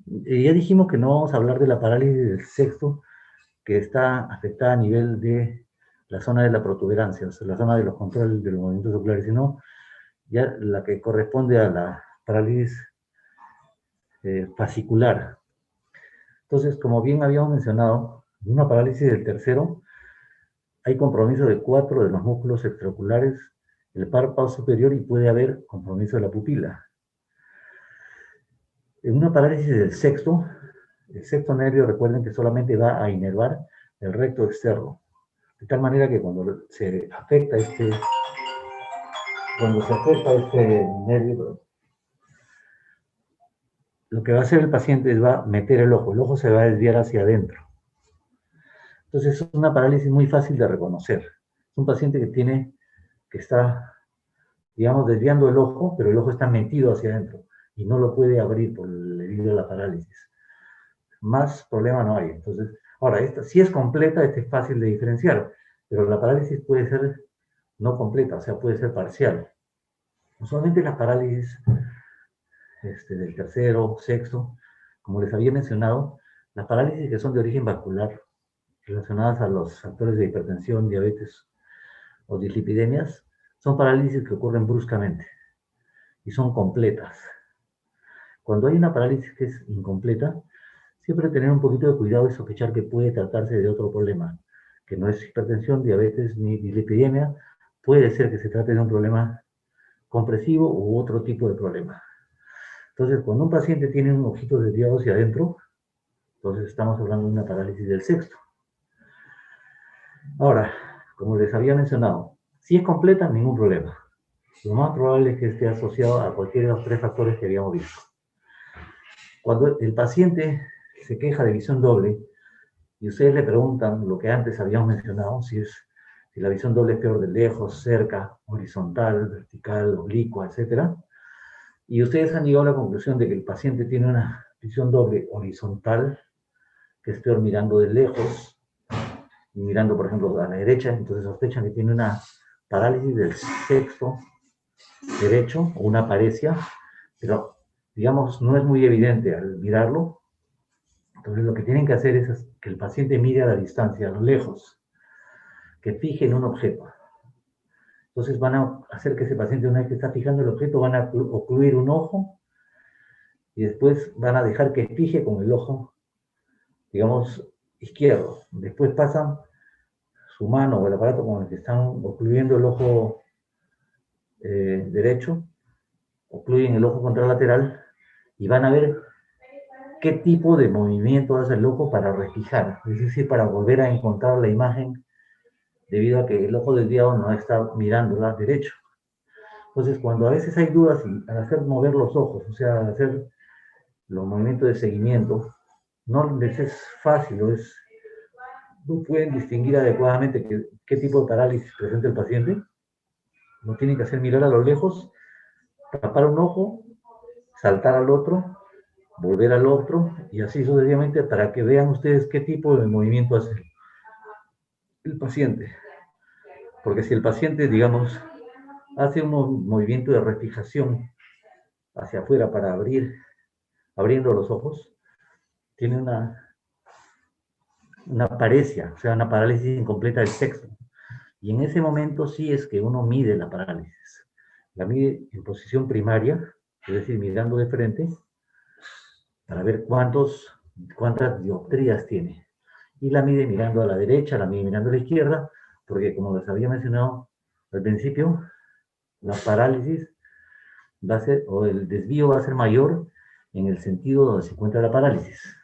ya dijimos que no vamos a hablar de la parálisis del sexto, que está afectada a nivel de la zona de la protuberancia, o sea, la zona de los controles de los movimientos oculares, sino ya la que corresponde a la parálisis fascicular. Entonces, como bien habíamos mencionado, en una parálisis del tercero, hay compromiso de 4 de los músculos extraoculares, el párpado superior, y puede haber compromiso de la pupila. En una parálisis del sexto, el sexto nervio, recuerden que solamente va a inervar el recto externo, de tal manera que cuando se afecta este nervio, lo que va a hacer el paciente es va a meter el ojo se va a desviar hacia adentro. Entonces es una parálisis muy fácil de reconocer. Es un paciente que está, digamos, desviando el ojo, pero el ojo está metido hacia adentro y no lo puede abrir debido a la parálisis. Más problema no hay. Entonces, ahora, esta si es completa, esta es fácil de diferenciar, pero la parálisis puede ser no completa, o sea, puede ser parcial. Usualmente las parálisis del tercero, sexto, como les había mencionado, las parálisis que son de origen vascular, relacionadas a los factores de hipertensión, diabetes o dislipidemias, son parálisis que ocurren bruscamente y son completas. Cuando hay una parálisis que es incompleta, siempre tener un poquito de cuidado y sospechar que puede tratarse de otro problema, que no es hipertensión, diabetes ni dislipidemia, puede ser que se trate de un problema compresivo u otro tipo de problema. Entonces, cuando un paciente tiene un ojito desviado hacia adentro, entonces estamos hablando de una parálisis del sexto. Ahora, como les había mencionado, si es completa, ningún problema. Lo más probable es que esté asociado a cualquiera de los 3 factores que habíamos visto. Cuando el paciente se queja de visión doble, y ustedes le preguntan lo que antes habíamos mencionado, si la visión doble es peor de lejos, cerca, horizontal, vertical, oblicua, etc. Y ustedes han llegado a la conclusión de que el paciente tiene una visión doble horizontal, que es peor mirando de lejos, y mirando, por ejemplo, a la derecha, entonces sospechan que tiene una parálisis del sexto derecho, o una paresia, pero, digamos, no es muy evidente al mirarlo. Entonces lo que tienen que hacer es que el paciente mire a la distancia, a lo lejos, que fije en un objeto. Entonces van a hacer que ese paciente, una vez que está fijando el objeto, van a ocluir un ojo y después van a dejar que fije con el ojo, digamos, izquierdo. Después pasan su mano o el aparato con el que están ocluyendo el ojo derecho, ocluyen el ojo contralateral y van a ver qué tipo de movimiento hace el ojo para refijar, es decir, para volver a encontrar la imagen, debido a que el ojo desviado no está mirándola derecho. Entonces, cuando a veces hay dudas y al hacer mover los ojos, o sea, al hacer los movimientos de seguimiento, no les es fácil, no pueden distinguir adecuadamente qué tipo de parálisis presenta el paciente. Lo tienen que hacer mirar a lo lejos, tapar un ojo, saltar al otro, volver al otro, y así sucesivamente, para que vean ustedes qué tipo de movimiento hace el paciente. Porque si el paciente, digamos, hace un movimiento de refijación hacia afuera para abriendo los ojos, tiene una paresia, o sea, una parálisis incompleta del sexto. Y en ese momento sí es que uno mide la parálisis. la mide en posición primaria, es decir, mirando de frente, para ver cuántas dioptrías tiene. Y la mide mirando a la derecha, la mide mirando a la izquierda, porque como les había mencionado al principio, la parálisis va a ser, o el desvío va a ser mayor en el sentido donde se encuentra la parálisis.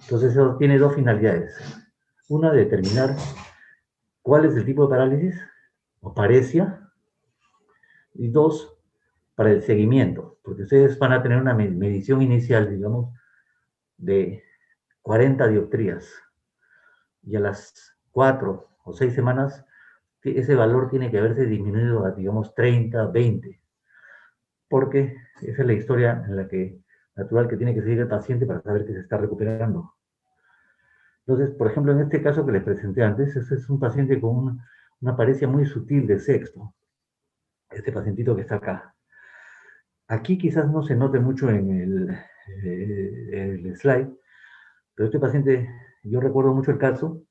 Entonces eso tiene dos finalidades. Una, determinar cuál es el tipo de parálisis o paresia, y dos, para el seguimiento, porque ustedes van a tener una medición inicial, digamos, de 40 dioptrías, y a las 4 o 6 semanas ese valor tiene que haberse disminuido a, digamos, 30, 20, porque esa es la historia en la que natural que tiene que seguir el paciente para saber que se está recuperando. Entonces, por ejemplo, en este caso que les presenté antes, ese es un paciente con una paresia muy sutil de sexto, este pacientito que está acá. Aquí quizás no se note mucho en el slide, pero este paciente, yo recuerdo mucho el caso,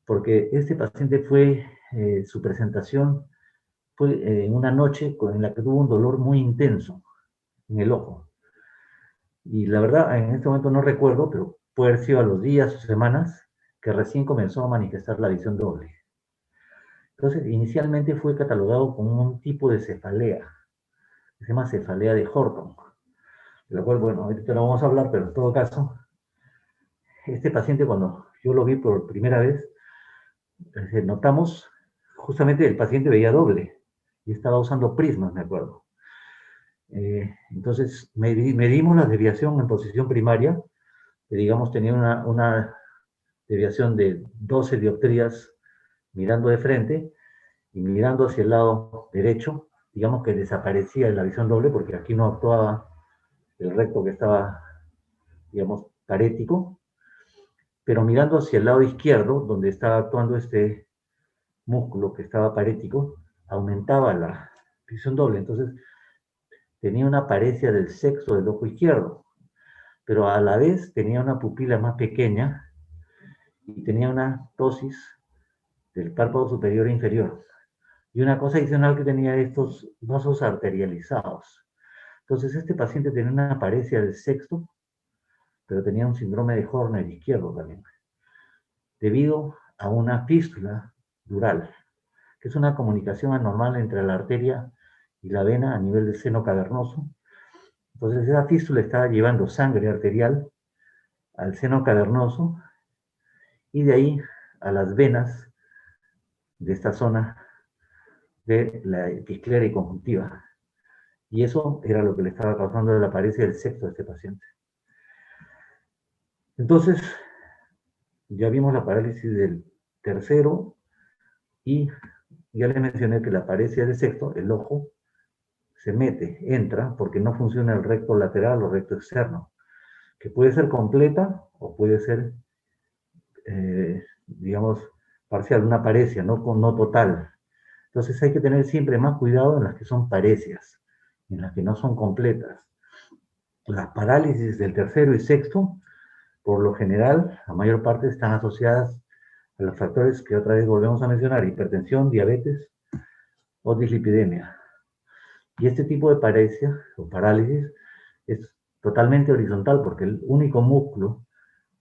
porque este paciente fue, su presentación fue en una noche en la que tuvo un dolor muy intenso en el ojo. Y la verdad, en este momento no recuerdo, pero puede haber sido a los días o semanas que recién comenzó a manifestar la visión doble. Entonces, inicialmente fue catalogado como un tipo de cefalea, que se llama cefalea de Horton, de lo cual, bueno, ahorita lo vamos a hablar, pero en todo caso, este paciente cuando yo lo vi por primera vez, notamos, justamente el paciente veía doble, y estaba usando prismas, me acuerdo. Entonces, medimos la desviación en posición primaria, que digamos tenía una desviación de 12 dioptrías mirando de frente, y mirando hacia el lado derecho, digamos que desaparecía la visión doble, porque aquí no actuaba el recto que estaba, digamos, parético, pero mirando hacia el lado izquierdo, donde estaba actuando este músculo que estaba parético, aumentaba la visión doble. Entonces, tenía una paresia del sexto del ojo izquierdo, pero a la vez tenía una pupila más pequeña y tenía una ptosis del párpado superior e inferior. Y una cosa adicional que tenía estos vasos arterializados. Entonces, este paciente tenía una paresia del sexto, pero tenía un síndrome de Horner izquierdo también, debido a una fístula dural, que es una comunicación anormal entre la arteria y la vena a nivel del seno cavernoso. Entonces, esa fístula estaba llevando sangre arterial al seno cavernoso y de ahí a las venas de esta zona de la episclera y conjuntiva. Y eso era lo que le estaba causando la paresia del sexto a este paciente. Entonces, ya vimos la parálisis del tercero y ya les mencioné que la paresia del sexto, el ojo, se mete, entra, porque no funciona el recto lateral o recto externo, que puede ser completa o puede ser, digamos, parcial, una paresia, no total. Entonces hay que tener siempre más cuidado en las que son paresias, en las que no son completas. Las parálisis del tercero y sexto, por lo general, la mayor parte están asociadas a los factores que otra vez volvemos a mencionar: hipertensión, diabetes o dislipidemia. Y este tipo de paresia o parálisis es totalmente horizontal, porque el único músculo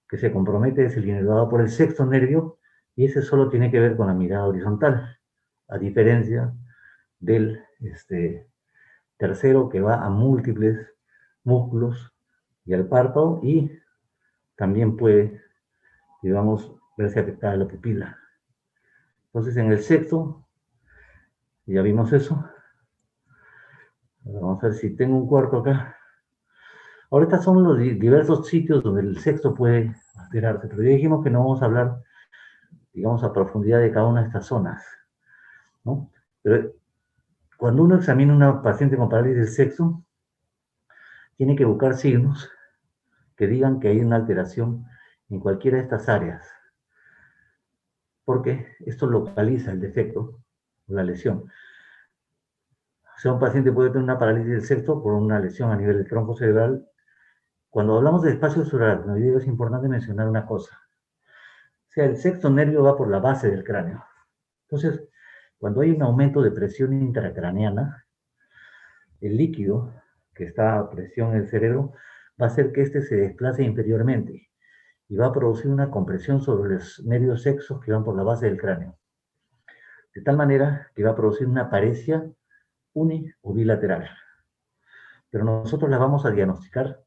que se compromete es el inervado por el sexto nervio, y ese solo tiene que ver con la mirada horizontal, a diferencia del tercero, que va a múltiples músculos y al párpado, y también puede, digamos, verse afectada la pupila. Entonces, en el sexto, ya vimos eso. Vamos a ver si tengo un cuarto acá. Ahora, estos son los diversos sitios donde el sexto puede alterarse, pero ya dijimos que no vamos a hablar, digamos, a profundidad de cada una de estas zonas, ¿no? Pero cuando uno examina a una paciente con parálisis del sexto, tiene que buscar signos que digan que hay una alteración en cualquiera de estas áreas, porque esto localiza el defecto o la lesión. O sea, un paciente puede tener una parálisis del sexto por una lesión a nivel del tronco cerebral. Cuando hablamos del espacio subaracnoideo es importante mencionar una cosa. O sea, el sexto nervio va por la base del cráneo. Entonces, Cuando hay un aumento de presión intracraneana, el líquido que está a presión en el cerebro va a hacer que éste se desplace inferiormente y va a producir una compresión sobre los nervios sexos que van por la base del cráneo, de tal manera que va a producir una paresia uni o bilateral. Pero nosotros la vamos a diagnosticar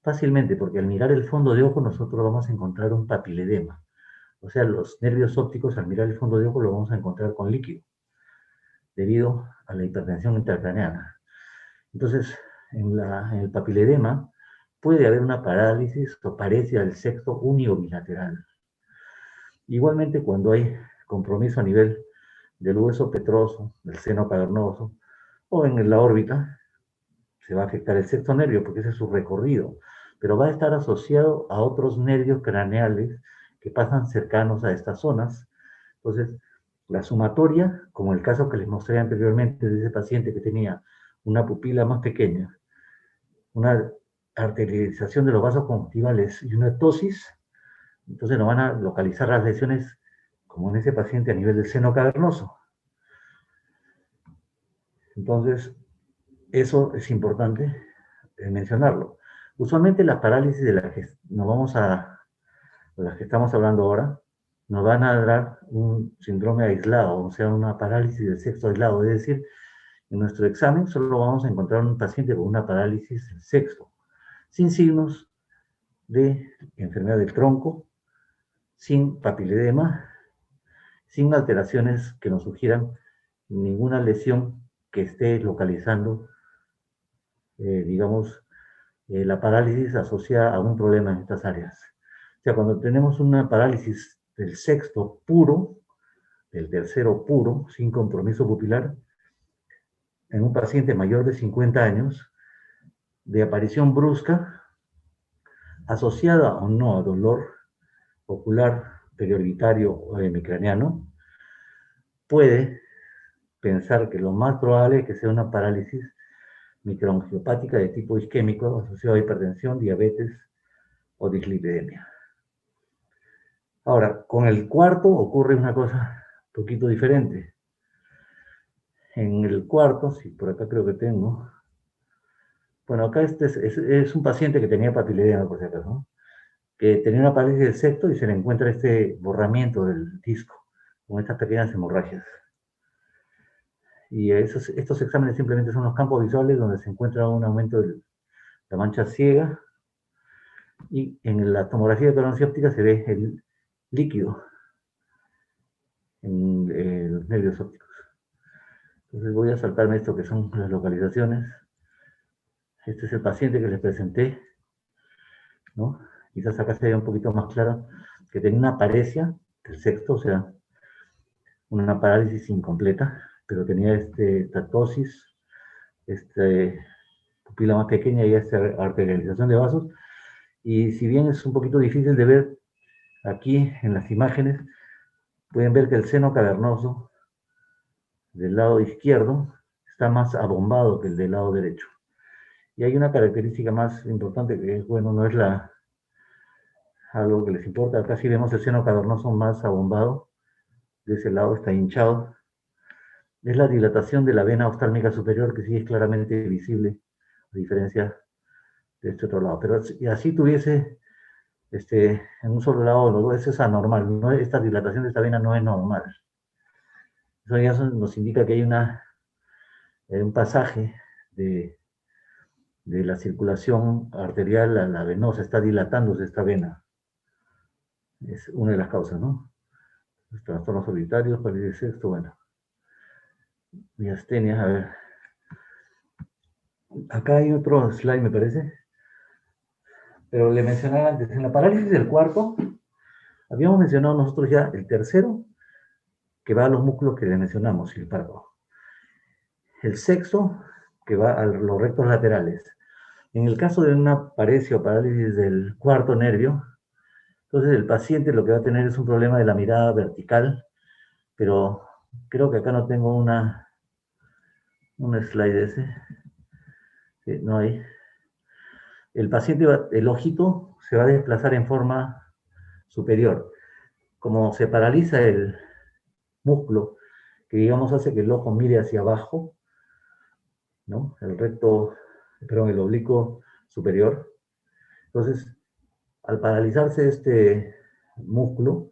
fácilmente, porque al mirar el fondo de ojo nosotros vamos a encontrar un papiledema. O sea, los nervios ópticos al mirar el fondo de ojo lo vamos a encontrar con líquido, debido a la hipertensión intracraneana. Entonces, en el papiledema puede haber una parálisis o paresia del sexto uni o bilateral. Igualmente, cuando hay compromiso a nivel del hueso petroso, del seno cavernoso, o en la órbita, se va a afectar el sexto nervio, porque ese es su recorrido, pero va a estar asociado a otros nervios craneales que pasan cercanos a estas zonas. Entonces, la sumatoria, como el caso que les mostré anteriormente de ese paciente que tenía una pupila más pequeña, una arterialización de los vasos conjuntivales y una ptosis, entonces nos van a localizar las lesiones, como en ese paciente, a nivel del seno cavernoso. Entonces, eso es importante mencionarlo. Usualmente las parálisis de las que estamos hablando ahora, nos van a dar un síndrome aislado, o sea, una parálisis del sexto aislado. Es decir, en nuestro examen solo vamos a encontrar un paciente con una parálisis del sexto, sin signos de enfermedad del tronco, sin papiledema, sin alteraciones que nos sugieran ninguna lesión que esté localizando, digamos, la parálisis asociada a un problema en estas áreas. O sea, cuando tenemos una parálisis del sexto puro, del tercero puro, sin compromiso pupilar, en un paciente mayor de 50 años, de aparición brusca, asociada o no a dolor ocular, periorbitario o hemicraniano, puede pensar que lo más probable es que sea una parálisis microangiopática de tipo isquémico asociada a hipertensión, diabetes o dislipidemia. Ahora, con el cuarto ocurre una cosa un poquito diferente. En el cuarto, si por acá creo que tengo, bueno, acá este es un paciente que tenía papiledema, por si acaso, ¿no? Que tenía una parálisis del septo y se le encuentra este borramiento del disco, con estas pequeñas hemorragias. Y estos exámenes simplemente son los campos visuales donde se encuentra un aumento de la mancha ciega, y en la tomografía de coronación óptica se ve el líquido en los nervios ópticos. Entonces voy a saltarme esto que son las localizaciones. Este es el paciente que les presenté, ¿no? Quizás acá se vea un poquito más claro que tenía una paresia del sexto, o sea, una parálisis incompleta, pero tenía esta ptosis, pupila más pequeña y esta arterialización de vasos. Y si bien es un poquito difícil de ver aquí en las imágenes, pueden ver que el seno cavernoso del lado izquierdo está más abombado que el del lado derecho. Y hay una característica más importante que es, bueno, no es algo que les importa. Acá sí vemos el seno cavernoso más abombado, de ese lado está hinchado. Es la dilatación de la vena oftálmica superior, que sí es claramente visible, a diferencia de este otro lado. Pero si así tuviese en un solo lado los dos, eso es anormal. No, esta dilatación de esta vena no es normal. Eso ya nos indica que hay un pasaje de la circulación arterial a la venosa, está dilatándose esta vena. Es una de las causas, ¿no? Los trastornos solitarios, parálisis del sexto, bueno. Miastenia, a ver. Acá hay otro slide, me parece. Pero le mencionaba antes, en la parálisis del cuarto, habíamos mencionado nosotros ya el tercero, que va a los músculos que le mencionamos, el párpado. El sexto, que va a los rectos laterales. En el caso de una paresia o parálisis del cuarto nervio, entonces el paciente lo que va a tener es un problema de la mirada vertical, pero creo que acá no tengo un slide ese. Sí, no hay. El paciente, el ojito se va a desplazar en forma superior. Como se paraliza el músculo que digamos hace que el ojo mire hacia abajo, ¿no? El oblicuo superior. Entonces, al paralizarse este músculo,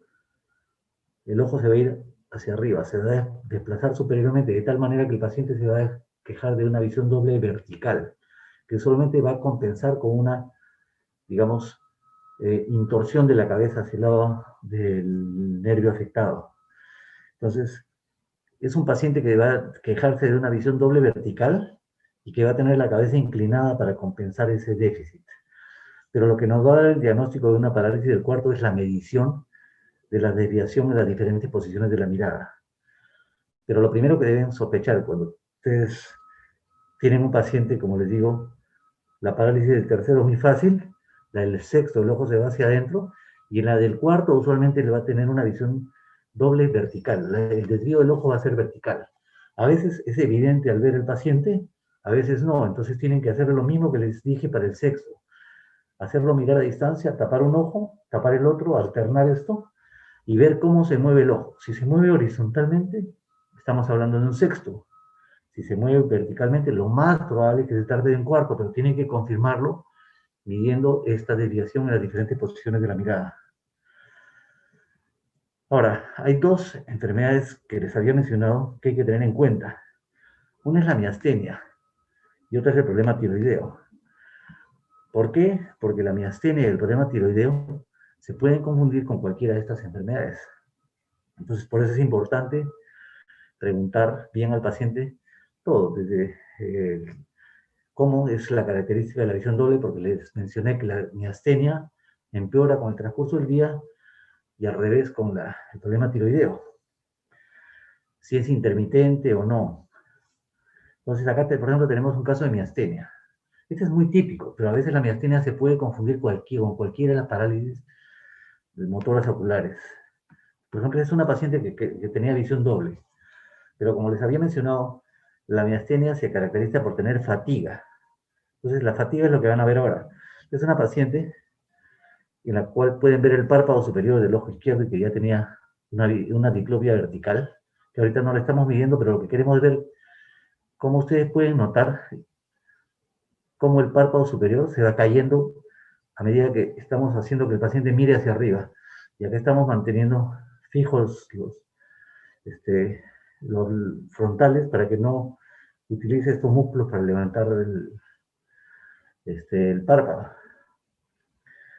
el ojo se va a ir hacia arriba, se va a desplazar superiormente, de tal manera que el paciente se va a quejar de una visión doble vertical, que solamente va a compensar con una, digamos, intorsión de la cabeza hacia el lado del nervio afectado. Entonces, es un paciente que va a quejarse de una visión doble vertical y que va a tener la cabeza inclinada para compensar ese déficit. Pero lo que nos va a dar el diagnóstico de una parálisis del cuarto es la medición de la desviación en las diferentes posiciones de la mirada. Pero lo primero que deben sospechar cuando ustedes tienen un paciente, como les digo, la parálisis del tercero es muy fácil, la del sexto el ojo se va hacia adentro, y en la del cuarto usualmente le va a tener una visión doble vertical. El desvío del ojo va a ser vertical. A veces es evidente al ver el paciente, a veces no. Entonces tienen que hacer lo mismo que les dije para el sexto. Hacerlo mirar a distancia, tapar un ojo, tapar el otro, alternar esto, y ver cómo se mueve el ojo. Si se mueve horizontalmente, estamos hablando de un sexto. Si se mueve verticalmente, lo más probable es que se tarde en cuarto, pero tienen que confirmarlo midiendo esta desviación en las diferentes posiciones de la mirada. Ahora, hay dos enfermedades que les había mencionado que hay que tener en cuenta. Una es la miastenia y otra es el problema tiroideo. ¿Por qué? Porque la miastenia y el problema tiroideo se pueden confundir con cualquiera de estas enfermedades. Entonces, por eso es importante preguntar bien al paciente todo, desde cómo es la característica de la visión doble, porque les mencioné que la miastenia empeora con el transcurso del día y al revés con el problema tiroideo. Si es intermitente o no. Entonces acá, por ejemplo, tenemos un caso de miastenia. Este es muy típico, pero a veces la miastenia se puede confundir con cualquiera de las parálisis motoras oculares. Por ejemplo, es una paciente que tenía visión doble, pero como les había mencionado, la miastenia se caracteriza por tener fatiga. Entonces, la fatiga es lo que van a ver ahora. Es una paciente en la cual pueden ver el párpado superior del ojo izquierdo y que ya tenía una diplopia vertical, que ahorita no la estamos midiendo, pero lo que queremos ver, cómo ustedes pueden notar cómo el párpado superior se va cayendo a medida que estamos haciendo que el paciente mire hacia arriba. Y acá estamos manteniendo fijos los frontales para que no utilice estos músculos para levantar el párpado.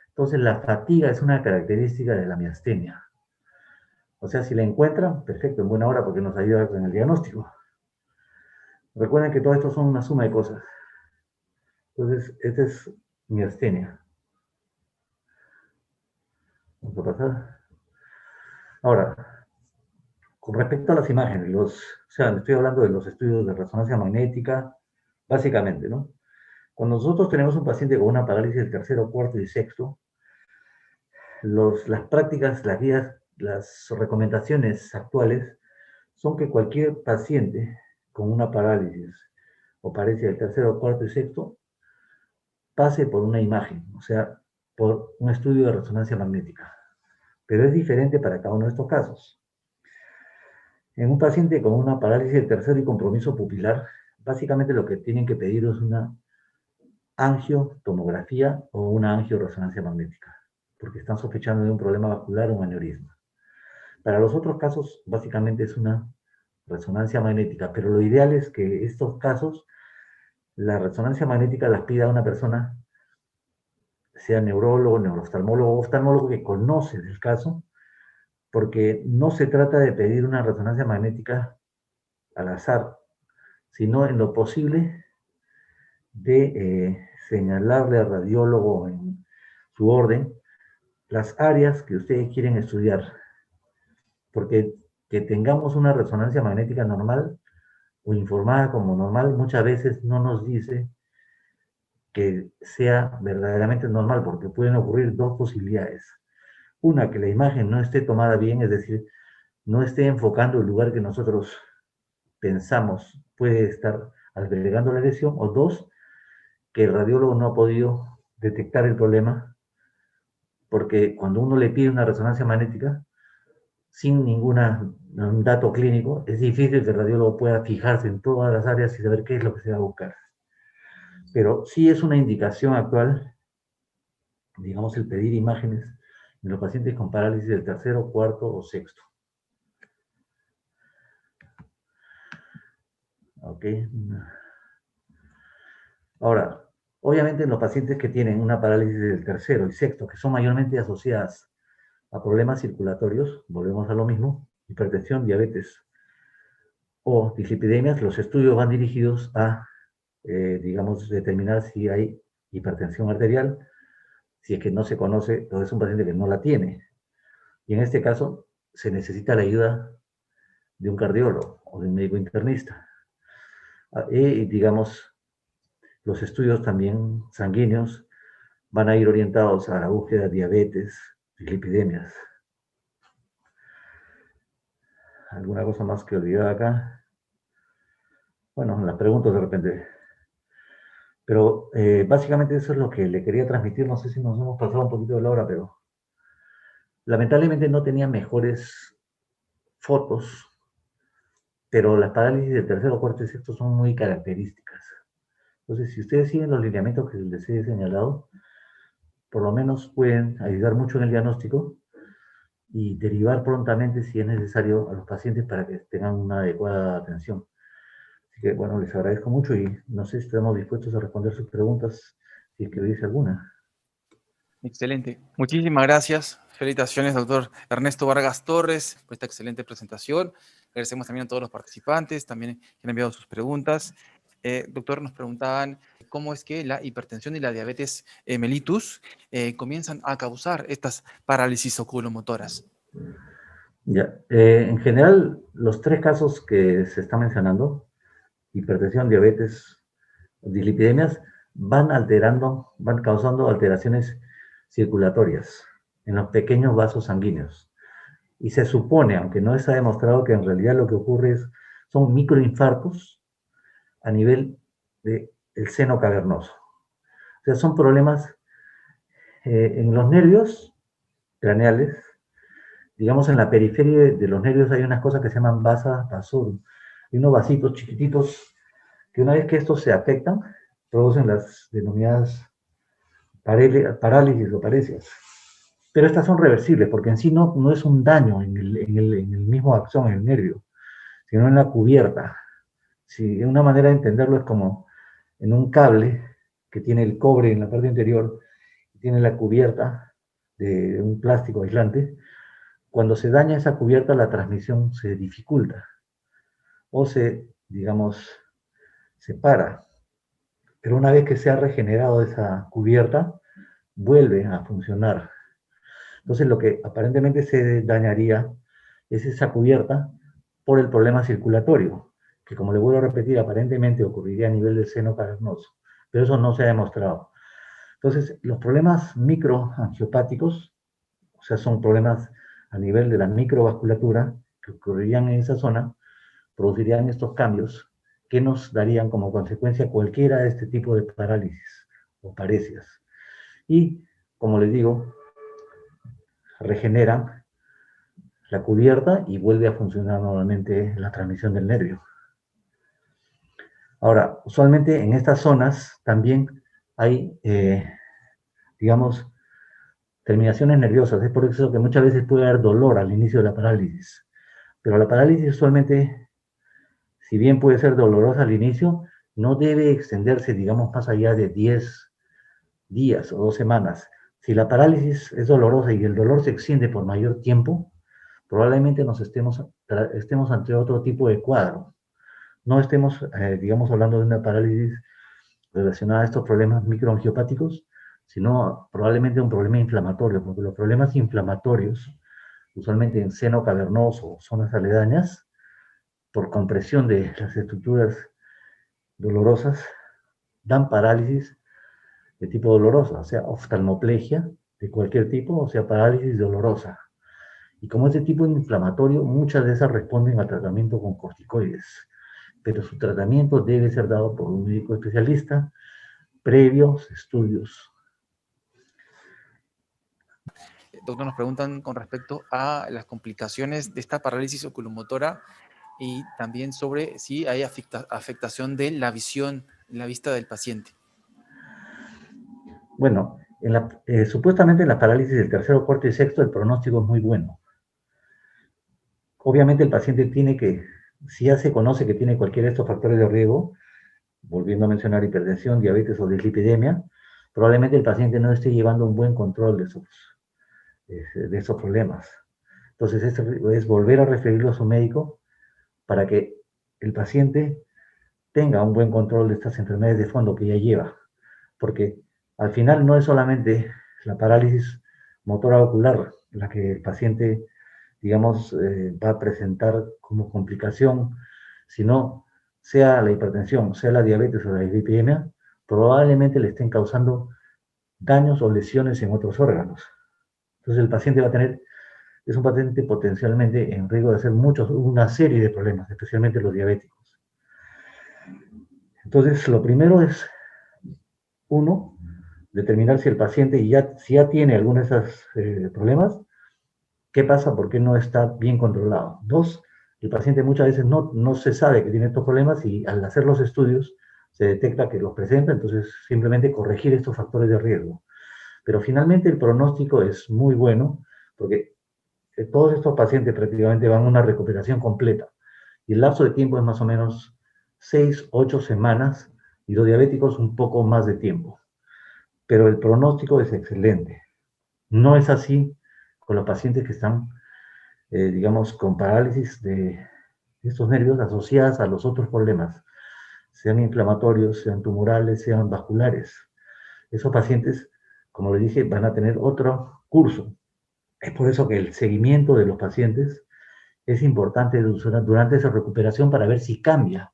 Entonces, la fatiga es una característica de la miastenia. O sea, si la encuentran, perfecto, en buena hora, porque nos ayuda con el diagnóstico. Recuerden que todo esto son una suma de cosas. Entonces, esta es miastenia. Vamos a pasar. Ahora, con respecto a las imágenes, o sea, estoy hablando de los estudios de resonancia magnética, básicamente, ¿no? Cuando nosotros tenemos un paciente con una parálisis del tercero, cuarto y sexto, las prácticas, las guías, las recomendaciones actuales son que cualquier paciente con una parálisis o parálisis del tercero, cuarto y sexto pase por una imagen, o sea, por un estudio de resonancia magnética. Pero es diferente para cada uno de estos casos. En un paciente con una parálisis del tercero y compromiso pupilar, básicamente lo que tienen que pedir es una angiotomografía o una angioresonancia magnética, porque están sospechando de un problema vascular o un aneurisma. Para los otros casos, básicamente es una resonancia magnética, pero lo ideal es que estos casos, la resonancia magnética las pida una persona, sea neurólogo, neurooftalmólogo o oftalmólogo que conoce el caso, porque no se trata de pedir una resonancia magnética al azar, sino en lo posible de señalarle al radiólogo en su orden las áreas que ustedes quieren estudiar, porque que tengamos una resonancia magnética normal o informada como normal muchas veces no nos dice que sea verdaderamente normal, porque pueden ocurrir dos posibilidades. Una, que la imagen no esté tomada bien, es decir, no esté enfocando el lugar que nosotros pensamos puede estar albergando la lesión, o dos, que el radiólogo no ha podido detectar el problema, porque cuando uno le pide una resonancia magnética, sin ninguna un dato clínico, es difícil que el radiólogo pueda fijarse en todas las áreas y saber qué es lo que se va a buscar. Pero sí es una indicación actual, digamos, el pedir imágenes en los pacientes con parálisis del tercero, cuarto o sexto. ¿Ok? Ahora, obviamente en los pacientes que tienen una parálisis del tercero y sexto, que son mayormente asociadas a problemas circulatorios, volvemos a lo mismo, hipertensión, diabetes o dislipidemias, los estudios van dirigidos a, digamos, determinar si hay hipertensión arterial, si es que no se conoce, o es un paciente que no la tiene. Y en este caso, se necesita la ayuda de un cardiólogo o de un médico internista. Y, digamos, los estudios también sanguíneos van a ir orientados a la búsqueda de diabetes, dislipidemias. ¿Alguna cosa más que olvidar acá? Bueno, las preguntas de repente. Pero básicamente eso es lo que le quería transmitir. No sé si nos hemos pasado un poquito de la hora, pero lamentablemente no tenía mejores fotos, pero las parálisis del tercero, cuarto y sexto son muy características. Entonces, si ustedes siguen los lineamientos que les he señalado, por lo menos pueden ayudar mucho en el diagnóstico y derivar prontamente, si es necesario, a los pacientes para que tengan una adecuada atención. Así que, bueno, les agradezco mucho y no sé si estamos dispuestos a responder sus preguntas, si es que hubiese alguna. Excelente. Muchísimas gracias. Felicitaciones, doctor Ernesto Vargas Torres, por esta excelente presentación. Agradecemos también a todos los participantes, también que han enviado sus preguntas. Doctor, nos preguntaban cómo es que la hipertensión y la diabetes mellitus comienzan a causar estas parálisis oculomotoras. Ya, en general, los tres casos que se están mencionando, hipertensión, diabetes, dislipidemias, van alterando, van causando alteraciones circulatorias en los pequeños vasos sanguíneos. Y se supone, aunque no está demostrado, que en realidad lo que ocurre son microinfartos a nivel del seno cavernoso. O sea, son problemas en los nervios craneales, digamos en la periferia de los nervios hay unas cosas que se llaman vasa vasorum. Hay unos vasitos chiquititos que una vez que estos se afectan, producen las denominadas parálisis o paresias. Pero estas son reversibles, porque en sí no es un daño en el mismo axón, en el nervio, sino en la cubierta. Si una manera de entenderlo es como en un cable que tiene el cobre en la parte interior, y tiene la cubierta de un plástico aislante. Cuando se daña esa cubierta, la transmisión se dificulta o digamos, se para. Pero una vez que se ha regenerado esa cubierta, vuelve a funcionar. Entonces lo que aparentemente se dañaría es esa cubierta por el problema circulatorio, que como le vuelvo a repetir, aparentemente ocurriría a nivel del seno cavernoso, pero eso no se ha demostrado. Entonces, los problemas microangiopáticos, o sea, son problemas a nivel de la microvasculatura que ocurrirían en esa zona, producirían estos cambios que nos darían como consecuencia cualquiera de este tipo de parálisis o paresias. Y, como les digo, regeneran la cubierta y vuelve a funcionar nuevamente la transmisión del nervio. Ahora, usualmente en estas zonas también hay, digamos, terminaciones nerviosas. Es por eso que muchas veces puede haber dolor al inicio de la parálisis. Pero la parálisis usualmente, si bien puede ser dolorosa al inicio, no debe extenderse, digamos, más allá de 10 días o 2 semanas. Si la parálisis es dolorosa y el dolor se extiende por mayor tiempo, probablemente estemos ante otro tipo de cuadro. No estemos, digamos, hablando de una parálisis relacionada a estos problemas microangiopáticos, sino probablemente un problema inflamatorio, porque los problemas inflamatorios, usualmente en seno cavernoso o zonas aledañas, por compresión de las estructuras dolorosas, dan parálisis de tipo dolorosa, o sea, oftalmoplegia de cualquier tipo, o sea, parálisis dolorosa. Y como ese tipo de inflamatorio, muchas de esas responden al tratamiento con corticoides, pero su tratamiento debe ser dado por un médico especialista previos estudios. Doctor, nos preguntan con respecto a las complicaciones de esta parálisis oculomotora y también sobre si hay afectación de la visión, la vista del paciente. Bueno, supuestamente en la parálisis del tercero, cuarto y sexto el pronóstico es muy bueno. Obviamente el paciente tiene que, si ya se conoce que tiene cualquiera de estos factores de riesgo, volviendo a mencionar hipertensión, diabetes o dislipidemia, probablemente el paciente no esté llevando un buen control de esos problemas. Entonces, es volver a referirlo a su médico para que el paciente tenga un buen control de estas enfermedades de fondo que ya lleva. Porque al final no es solamente la parálisis motora ocular la que el paciente, digamos, va a presentar como complicación, sino sea la hipertensión, sea la diabetes o la dislipidemia, probablemente le estén causando daños o lesiones en otros órganos. Entonces el paciente va a tener, es un paciente potencialmente en riesgo de hacer una serie de problemas, especialmente los diabéticos. Entonces lo primero es, uno, determinar si el paciente si ya tiene alguno de esos problemas, qué pasa, por qué no está bien controlado. Dos, el paciente muchas veces no se sabe que tiene estos problemas y al hacer los estudios se detecta que los presenta, entonces simplemente corregir estos factores de riesgo. Pero finalmente el pronóstico es muy bueno porque todos estos pacientes prácticamente van a una recuperación completa y el lapso de tiempo es más o menos 6, 8 semanas y los diabéticos un poco más de tiempo. Pero el pronóstico es excelente. No es así con los pacientes que están, digamos, con parálisis de estos nervios asociadas a los otros problemas, sean inflamatorios, sean tumorales, sean vasculares. Esos pacientes, como le dije, van a tener otro curso. Es por eso que el seguimiento de los pacientes es importante durante esa recuperación para ver si cambia,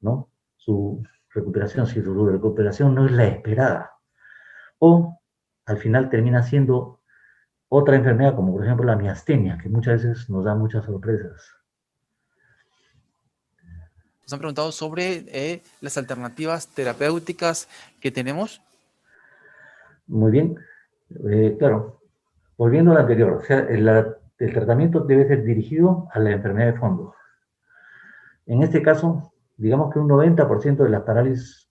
¿no? Su recuperación, si su recuperación no es la esperada. O al final termina siendo otra enfermedad, como por ejemplo la miastenia, que muchas veces nos da muchas sorpresas. Nos han preguntado sobre las alternativas terapéuticas que tenemos. Muy bien. Claro, volviendo a lo anterior, o sea, el tratamiento debe ser dirigido a la enfermedad de fondo. En este caso, digamos que un 90% de las parálisis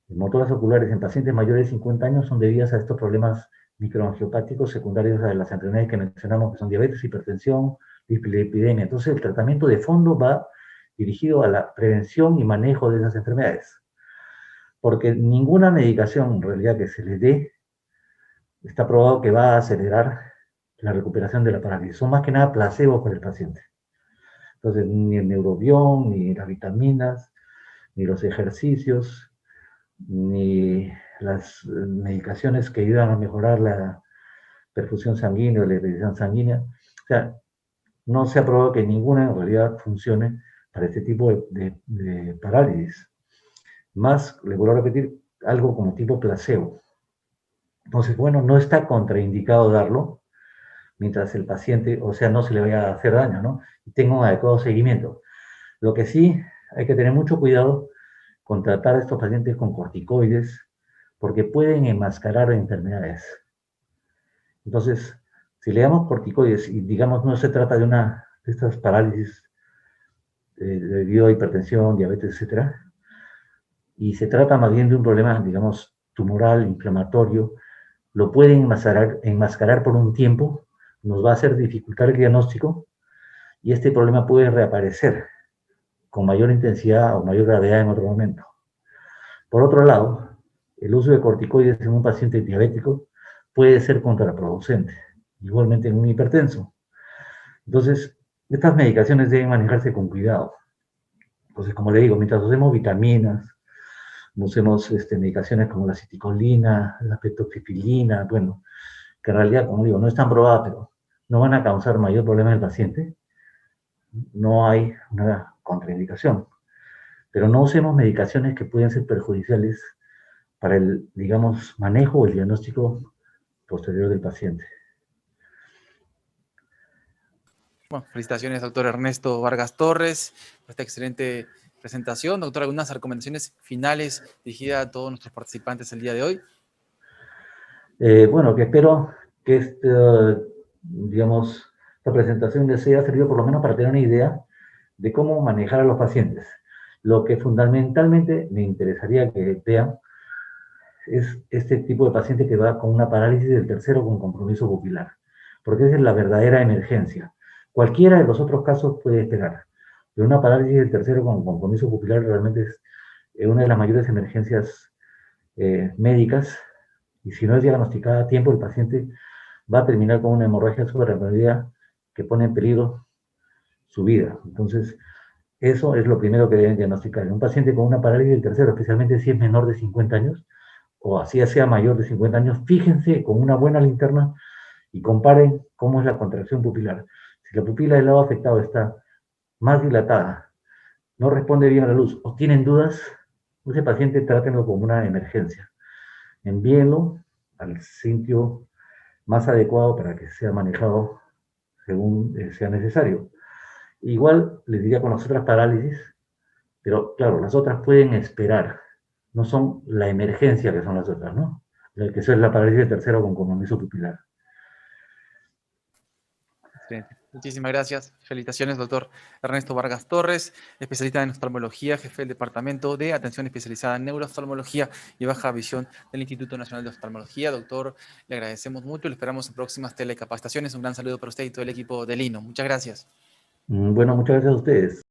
motoras oculares en pacientes mayores de 50 años son debidas a estos problemas microangiopáticos secundarios a las enfermedades que mencionamos, que son diabetes, hipertensión, dislipidemia. Entonces, el tratamiento de fondo va dirigido a la prevención y manejo de esas enfermedades. Porque ninguna medicación, en realidad, que se les dé, está probado que va a acelerar la recuperación de la parálisis. Son más que nada placebos para el paciente. Entonces, ni el neurobión, ni las vitaminas, ni los ejercicios, ni las medicaciones que ayudan a mejorar la perfusión sanguínea o la irrigación sanguínea. O sea, no se ha probado que ninguna en realidad funcione para este tipo de parálisis. Más, le vuelvo a repetir, algo como tipo placebo. Entonces, bueno, no está contraindicado darlo mientras el paciente, o sea, no se le vaya a hacer daño, ¿no? Y tenga un adecuado seguimiento. Lo que sí hay que tener mucho cuidado con tratar a estos pacientes con corticoides, porque pueden enmascarar enfermedades. Entonces, si le damos corticoides y digamos no se trata de una de estas parálisis debido a hipertensión, diabetes, etcétera, y se trata más bien de un problema, digamos, tumoral, inflamatorio, lo pueden enmascarar por un tiempo, nos va a hacer dificultar el diagnóstico y este problema puede reaparecer con mayor intensidad o mayor gravedad en otro momento. Por otro lado, el uso de corticoides en un paciente diabético puede ser contraproducente, igualmente en un hipertenso. Entonces, estas medicaciones deben manejarse con cuidado. Entonces, como le digo, mientras usemos vitaminas, usemos medicaciones como la citicolina, la petoxifilina, bueno, que en realidad, como digo, no están probadas, pero no van a causar mayor problema en el paciente, no hay una contraindicación. Pero no usemos medicaciones que pueden ser perjudiciales para el, digamos, manejo o el diagnóstico posterior del paciente. Bueno, felicitaciones, doctor Ernesto Vargas Torres, por esta excelente presentación. Doctor, ¿algunas recomendaciones finales dirigidas a todos nuestros participantes el día de hoy? Bueno, que espero que digamos, esta presentación de SEA ha servido por lo menos para tener una idea de cómo manejar a los pacientes. Lo que fundamentalmente me interesaría que vean es este tipo de paciente que va con una parálisis del tercero con compromiso pupilar, porque esa es la verdadera emergencia. Cualquiera de los otros casos puede esperar, pero una parálisis del tercero con compromiso pupilar realmente es una de las mayores emergencias médicas, y si no es diagnosticada a tiempo, el paciente va a terminar con una hemorragia subaracnoidea que pone en peligro su vida. Entonces, eso es lo primero que deben diagnosticar. Un paciente con una parálisis del tercero, especialmente si es menor de 50 años, o así sea mayor de 50 años, fíjense con una buena linterna y comparen cómo es la contracción pupilar. Si la pupila del lado afectado está más dilatada, no responde bien a la luz o tienen dudas, ese paciente trátenlo como una emergencia. Envíenlo al sitio más adecuado para que sea manejado según sea necesario. Igual les diría con las otras parálisis, pero claro, las otras pueden esperar, no son la emergencia que son las otras, ¿no? Que eso es la parálisis de tercero con compromiso pupilar. Excelente. Muchísimas gracias. Felicitaciones, doctor Ernesto Vargas Torres, especialista en oftalmología, jefe del Departamento de Atención Especializada en Neurooftalmología y Baja Visión del Instituto Nacional de Oftalmología. Doctor, le agradecemos mucho y lo esperamos en próximas telecapacitaciones. Un gran saludo para usted y todo el equipo de Lino. Muchas gracias. Bueno, muchas gracias a ustedes.